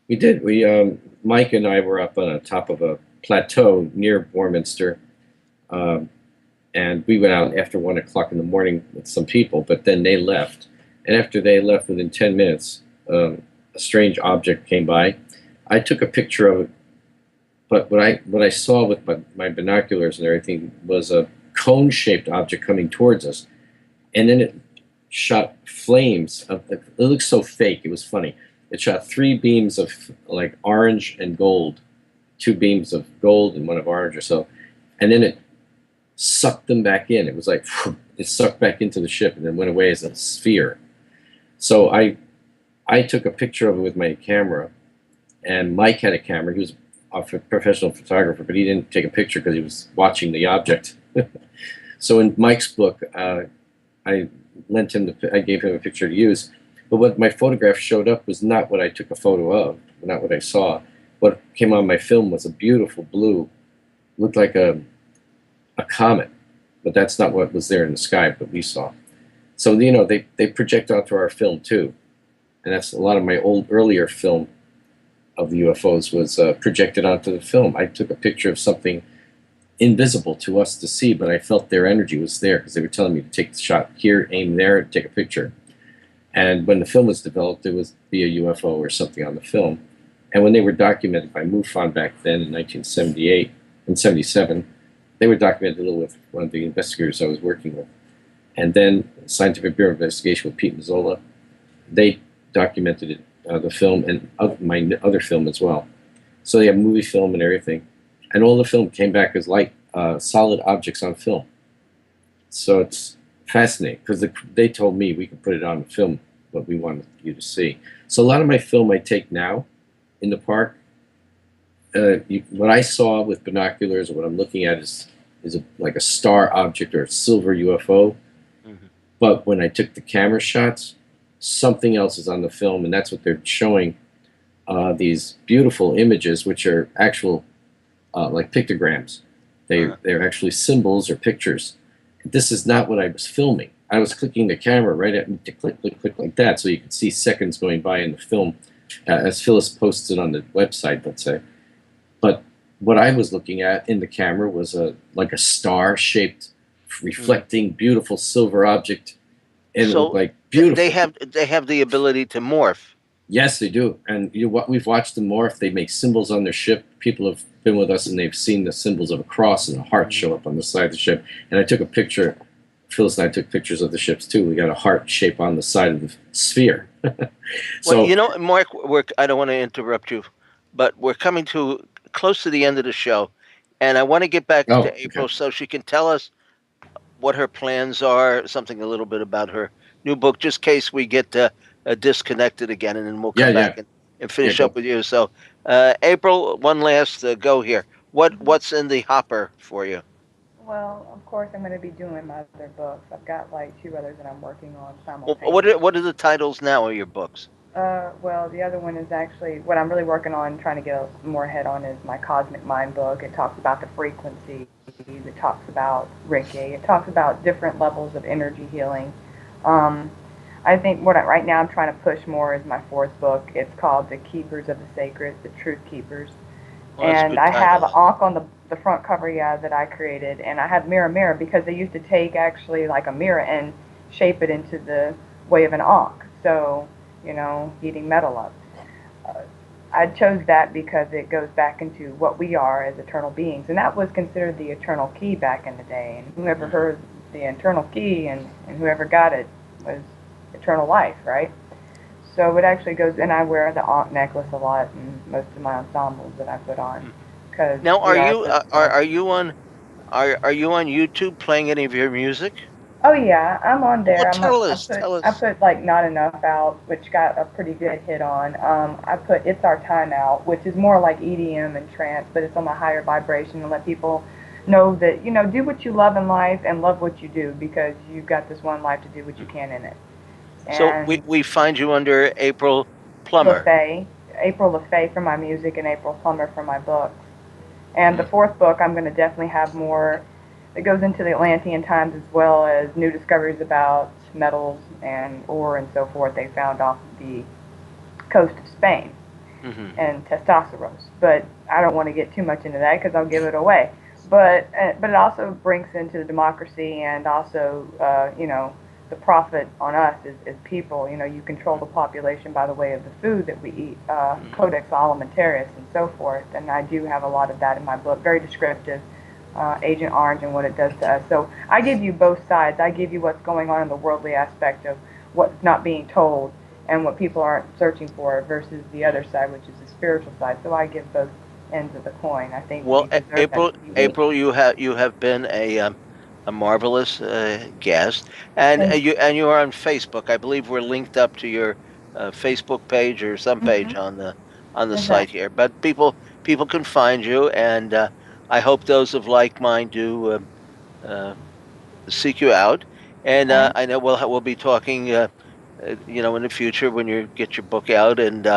We did. Mike and I were up on the top of a plateau near Warminster. And we went out after 1 o'clock in the morning with some people, but then they left. And after they left, within 10 minutes, a strange object came by. I took a picture of it, but what I saw with my binoculars and everything was a cone-shaped object coming towards us. And then it shot flames. It looked so fake. It was funny. It shot 3 beams of like orange and gold, 2 beams of gold and 1 of orange or so. And then it sucked them back in. It was like it sucked back into the ship and then went away as a sphere. So I took a picture of it with my camera, and Mike had a camera. He was a professional photographer, but he didn't take a picture because he was watching the object. So in Mike's book, I gave him a picture to use. But what my photograph showed up was not what I took a photo of, not what I saw. What came on my film was a beautiful blue, looked like a comet, but that's not what was there in the sky that we saw. So they project out to our film too, and that's a lot of my earlier film of the UFOs was projected onto the film. I took a picture of something invisible to us to see, but I felt their energy was there because they were telling me to take the shot here, aim there, take a picture. And when the film was developed, there was be a UFO or something on the film. And when they were documented by MUFON back then in 1978 and 77, they were documented a little with one of the investigators I was working with. And then Scientific Bureau of Investigation with Pete Mazzola, they documented it, the film and my other film as well. So they have movie film and everything. And all the film came back as light, solid objects on film. So it's fascinating because they told me we could put it on film, what we wanted you to see. So a lot of my film I take now in the park, what I saw with binoculars or what I'm looking at is like a star object or a silver UFO. Mm-hmm. But when I took the camera shots, something else is on the film, and that's what they're showing, these beautiful images, which are actual like pictograms. They're actually symbols or pictures. This is not what I was filming. I was clicking the camera right at me to click, click, click like that, so you could see seconds going by in the film, as Phyllis posted on the website, let's say. But what I was looking at in the camera was like a star-shaped, reflecting, beautiful silver object, and so it looked like beautiful. They have the ability to morph. Yes, they do. And we've watched them morph. They make symbols on their ship. People have been with us and they've seen the symbols of a cross and a heart show up on the side of the ship. And I took a picture. Phyllis and I took pictures of the ships too. We got a heart shape on the side of the sphere. So, well, Mark, I don't want to interrupt you, but we're coming to close to the end of the show. And I want to get back to April so she can tell us what her plans are, something a little bit about her new book, just in case we get disconnected again, and then we'll come back and finish up with you. So, April, one last go here. What's in the hopper for you? Well, of course, I'm going to be doing my other books. I've got like 2 others that I'm working on simultaneously. What are the titles now of your books? Well, the other one is actually what I'm really working on, trying to get more head on, is my Cosmic Mind book. It talks about the frequency. It talks about Reiki. It talks about different levels of energy healing. I think right now I'm trying to push more is my 4th book. It's called The Keepers of the Sacred, The Truth Keepers. Well, and I have an ankh on the front cover, that I created. And I have mirror, because they used to take actually like a mirror and shape it into the way of an ankh. So, heating metal up. I chose that because it goes back into what we are as eternal beings. And that was considered the eternal key back in the day. And whoever heard the eternal key and whoever got it was eternal life, right? So it actually goes, and I wear the ankh necklace a lot in most of my ensembles that I put on. Now, are you on YouTube playing any of your music? Oh yeah, I'm on there. Well, tell us. I put like Not Enough out, which got a pretty good hit on. I put It's Our Time out, which is more like EDM and trance, but it's on a higher vibration to let people know that, do what you love in life and love what you do, because you've got this one life to do what you can in it. And so we find you under April Plummer. April LaFay for my music and April Plummer for my books. And the 4th book, I'm going to definitely have more. It goes into the Atlantean times, as well as new discoveries about metals and ore and so forth they found off the coast of Spain, and testosteros. But I don't want to get too much into that because I'll give it away. But it also brings into the democracy, and also the profit on us is people. You control the population by the way of the food that we eat, Codex Alimentarius and so forth. And I do have a lot of that in my book, very descriptive. Agent Orange and what it does to us. So I give you both sides. I give you what's going on in the worldly aspect of what's not being told and what people aren't searching for, versus the other side, which is the spiritual side. So I give both ends of the coin. I think. Well, April, you have been a marvelous guest, and you are on Facebook. I believe we're linked up to your Facebook page or some page on the site here. But people can find you, and I hope those of like mind do seek you out, and I know we'll be talking, in the future when you get your book out, and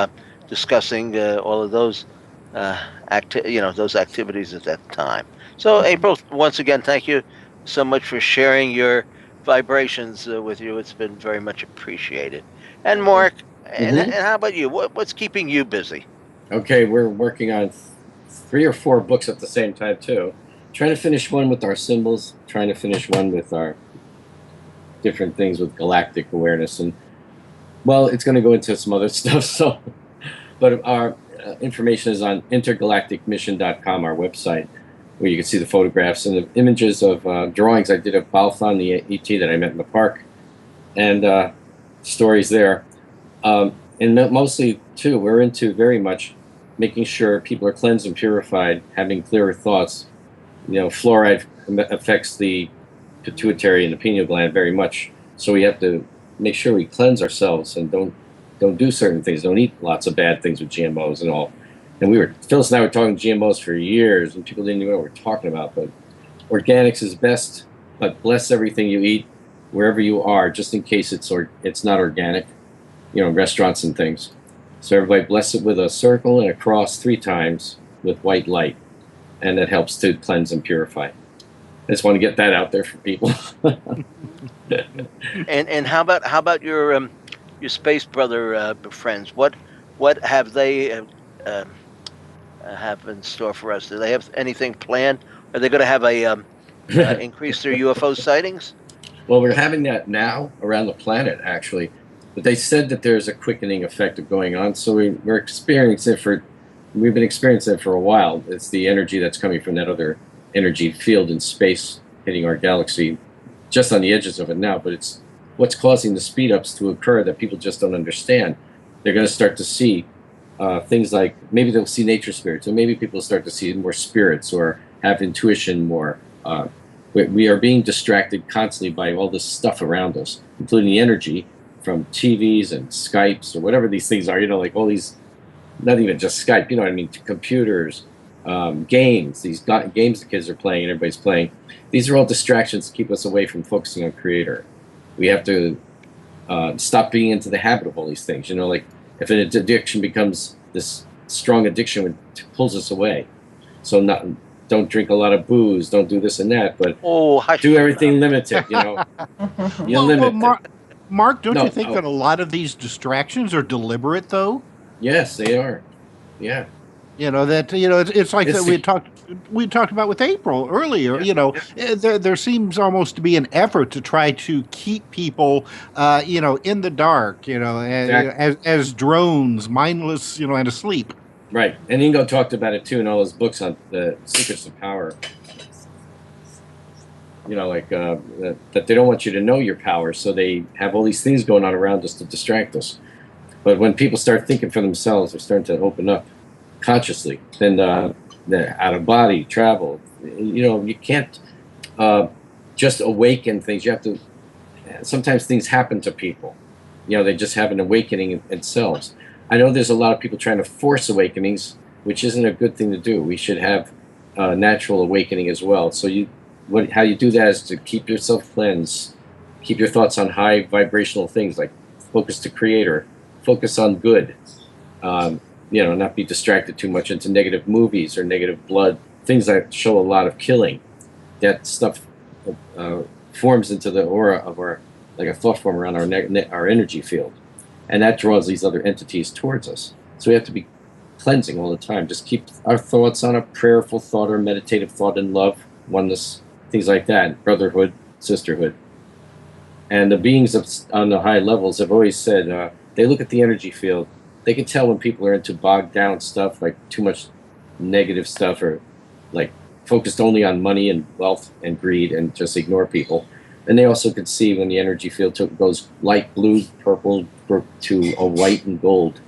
discussing all of those those activities at that time. So, April, once again, thank you so much for sharing your vibrations with you. It's been very much appreciated. And Mark, and how about you? What's keeping you busy? Okay, we're working on 3 or 4 books at the same time too. trying to finish one with our symbols, trying to finish one with our different things with galactic awareness, and well, it's going to go into some other stuff. So, but our information is on intergalacticmission.com, our website, where you can see the photographs and the images of drawings I did of Balthon, the ET that I met in the park, and stories there. And mostly, too, we're into very much making sure people are cleansed and purified, having clearer thoughts. Fluoride affects the pituitary and the pineal gland very much, so we have to make sure we cleanse ourselves and don't do certain things. Don't eat lots of bad things with GMOs and all. And Phyllis and I were talking GMOs for years, and people didn't even know what we're talking about. But organics is best. But bless everything you eat, wherever you are, just in case it's not organic. Restaurants and things. So everybody bless it with a circle and a cross 3 times with white light, and that helps to cleanse and purify. I just want to get that out there for people. And how about your space brother friends? What have they have in store for us? Do they have anything planned? Are they going to have a increase their UFO sightings? Well, we're having that now around the planet, actually. But they said that there's a quickening effect of going on, so we're experiencing it we've been experiencing it for a while. It's the energy that's coming from that other energy field in space hitting our galaxy, just on the edges of it now, but it's what's causing the speed ups to occur that people just don't understand. They're going to start to see things like, maybe they'll see nature spirits, or maybe people start to see more spirits or have intuition more. We are being distracted constantly by all this stuff around us, including the energy from TVs and Skypes or whatever these things are, like all these, not even just Skype, you know what I mean, computers, games, these games the kids are playing and everybody's playing. These are all distractions to keep us away from focusing on Creator. We have to stop being into the habit of all these things. Like if an addiction becomes this strong addiction, it pulls us away. So don't drink a lot of booze, don't do this and that, but do everything limited, You limit Mark, don't you think that a lot of these distractions are deliberate, though? Yes, they are. Yeah. It's like that we talked about with April earlier. Yeah. There seems almost to be an effort to try to keep people, in the dark, Exactly. as drones, mindless, and asleep. Right. And Ingo talked about it too in all his books on the secrets of power. That they don't want you to know your power, so they have all these things going on around us to distract us. But when people start thinking for themselves, they're starting to open up consciously. Then the out-of-body travel. You can't just awaken things. You have to. Sometimes things happen to people. They just have an awakening in themselves. I know there's a lot of people trying to force awakenings, which isn't a good thing to do. We should have natural awakening as well. So how you do that is to keep yourself cleansed, keep your thoughts on high vibrational things, like focus to Creator, focus on good, not be distracted too much into negative movies or negative blood, things that show a lot of killing. That stuff forms into the aura of like a thought form around our energy field, and that draws these other entities towards us. So we have to be cleansing all the time. Just keep our thoughts on a prayerful thought or meditative thought in love, oneness, things like that, brotherhood, sisterhood. And the beings on the high levels have always said, they look at the energy field. They can tell when people are into bogged down stuff, like too much negative stuff, or like focused only on money and wealth and greed and just ignore people. And they also can see when the energy field goes light blue, purple, to a white and gold.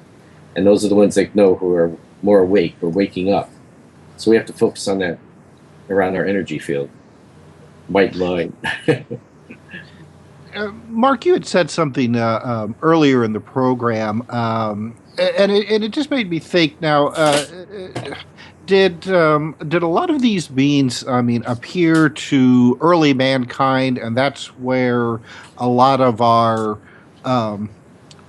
And those are the ones they know who are more awake or waking up. So we have to focus on that around our energy field. White line. Mark, you had said something earlier in the program, and it just made me think. Now, did a lot of these beings, appear to early mankind, and that's where a lot of our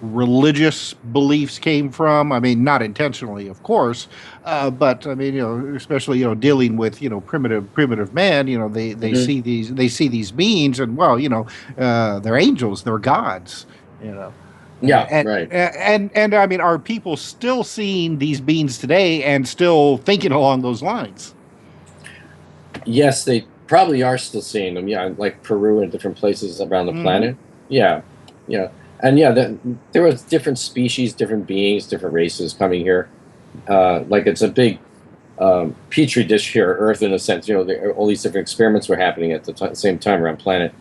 religious beliefs came from? Not intentionally, of course, but especially dealing with primitive man. They see these beings, and they're angels, they're gods. Yeah, right. And are people still seeing these beings today and still thinking along those lines? Yes, they probably are still seeing them. Yeah, like Peru and different places around the planet. Yeah, yeah, and yeah, there was different species, different beings, different races coming here. Like it's a big petri dish here, Earth, in a sense. All these different experiments were happening at the same time around planet.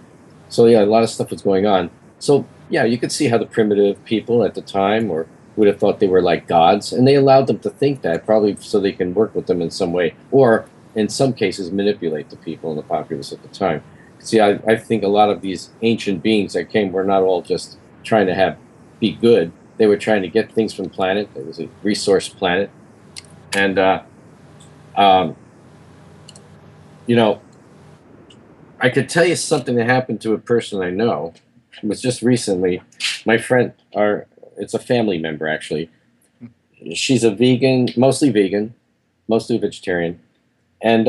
So yeah, a lot of stuff was going on. So yeah, you could see how the primitive people at the time or would have thought they were like gods, and they allowed them to think that, probably so they can work with them in some way, or in some cases manipulate the people and the populace at the time. See, I think a lot of these ancient beings that came were not all just trying to be good. They were trying to get things from planet. It was a resource planet, and I could tell you something that happened to a person I know. It was just recently. My friend, it's a family member actually. She's a vegan, mostly vegetarian, and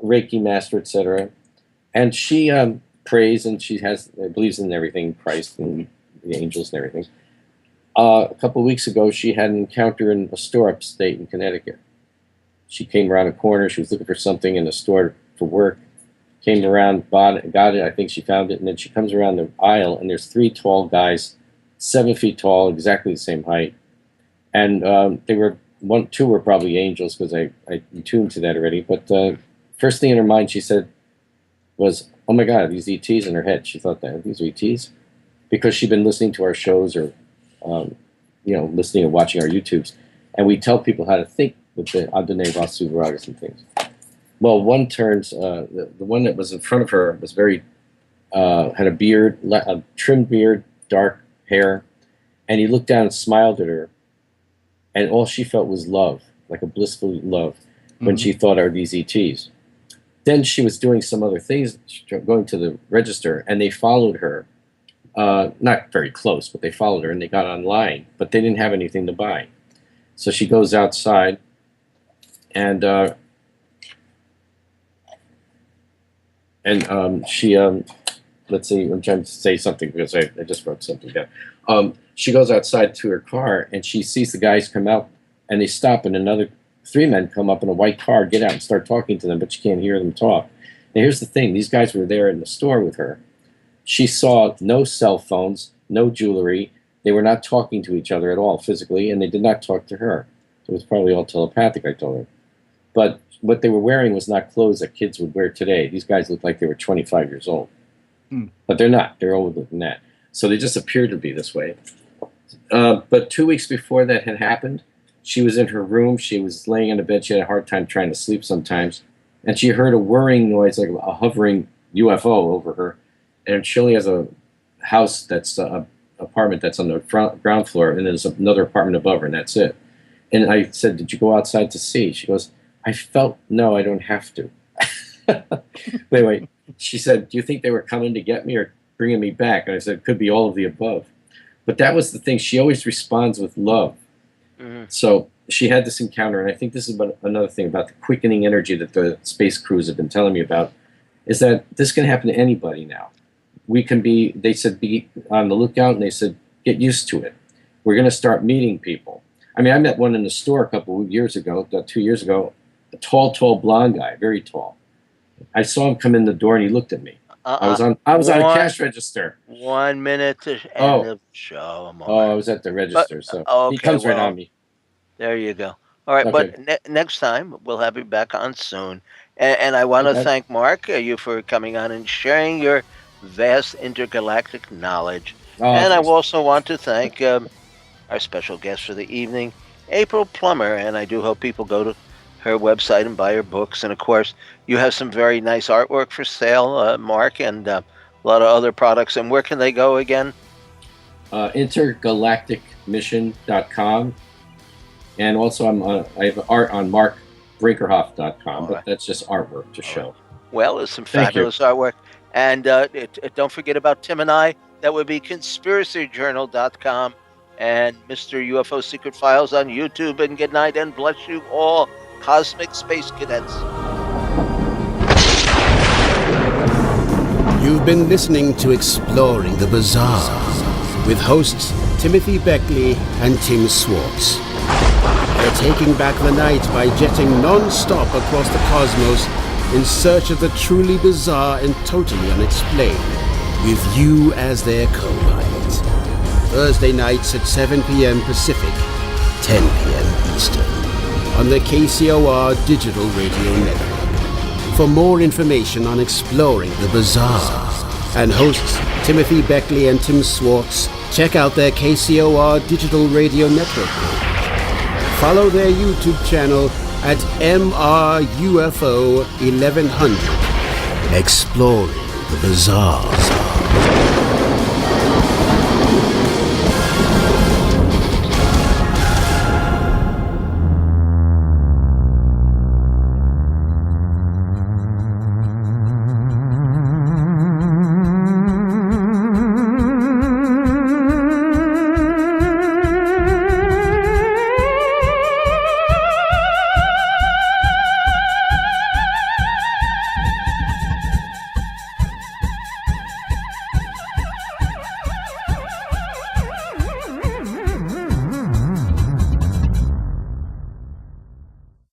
Reiki master, etc. And she prays, and she believes in everything, Christ and the angels and everything. A couple of weeks ago, she had an encounter in a store upstate in Connecticut. She came around a corner. She was looking for something in the store for work. Came around, got it. I think she found it, and then she comes around the aisle, and there's 3 tall guys, 7 feet tall, exactly the same height, and two were probably angels, because I tuned to that already. But first thing in her mind, she said, was, "Oh my God, are these ETs?" In her head, she thought that these are ETs, because she'd been listening to our shows or, listening and watching our YouTubes, and we tell people how to think with the Adonai Vasu Viragas and things. Well, one turns, the one that was in front of her was had a beard, a trimmed beard, dark hair, and he looked down and smiled at her, and all she felt was love, like a blissful love, when she thought of these ETs. Then she was doing some other things, going to the register, and they followed her, not very close, but they followed her, and they got online, but they didn't have anything to buy. So she goes outside, and she, let's see, I'm trying to say something because I just wrote something down. She goes outside to her car, and she sees the guys come out, and they stop, and another 3 men come up in a white car, get out and start talking to them, but she can't hear them talk. Now here's the thing, these guys were there in the store with her. She saw no cell phones, no jewelry. They were not talking to each other at all physically, and they did not talk to her. It was probably all telepathic, I told her. But what they were wearing was not clothes that kids would wear today. These guys looked like they were 25 years old. But they're not. They're older than that. So they just appeared to be this way. But 2 weeks before that had happened, she was in her room. She was laying in a bed. She had a hard time trying to sleep sometimes. And she heard a whirring noise, like a hovering UFO over her. And she only has a house that's an apartment that's on the ground floor, and there's another apartment above her, and that's it. And I said, "Did you go outside to see?" She goes, "No, I don't have to." Wait. She said, "Do you think they were coming to get me or bringing me back?" And I said, "It could be all of the above." But that was the thing. She always responds with love. So she had this encounter, and I think this is another thing about the quickening energy that the space crews have been telling me about, is that this can happen to anybody now. They said, be on the lookout, and they said, get used to it. We're going to start meeting people. I mean, I met one in the store a couple of years ago, 2 years ago, a tall blonde guy, very tall. I saw him come in the door, and he looked at me. I was on a cash register. 1 minute to end the show. I was at the register, he comes right on me. There you go. All right, okay. But next time we'll have you back on soon. And I want to thank Mark, you for coming on and sharing your vast intergalactic knowledge. And I also want to thank our special guest for the evening, April Plummer. And I do hope people go to her website and buy her books. And of course, you have some very nice artwork for sale, Mark, and a lot of other products. And where can they go again? Intergalacticmission.com. And also I have art on markbrinkerhoff.com, but that's just artwork to show. Well, it's some fabulous artwork. And don't forget about Tim and I. That would be conspiracyjournal.com and Mr. UFO Secret Files on YouTube. And good night and bless you all, Cosmic Space Cadets. You've been listening to Exploring the Bizarre with hosts Timothy Beckley and Tim Swartz. They're taking back the night by jetting non-stop across the cosmos in search of the truly bizarre and totally unexplained, with you as their co-pilot. Thursday nights at 7 p.m. Pacific, 10 p.m. Eastern, on the KCOR Digital Radio Network. For more information on exploring the bizarre, and hosts Timothy Beckley and Tim Swartz, check out their KCOR Digital Radio Network page. Follow their YouTube channel at MRUFO 1100. Exploring the bizarre.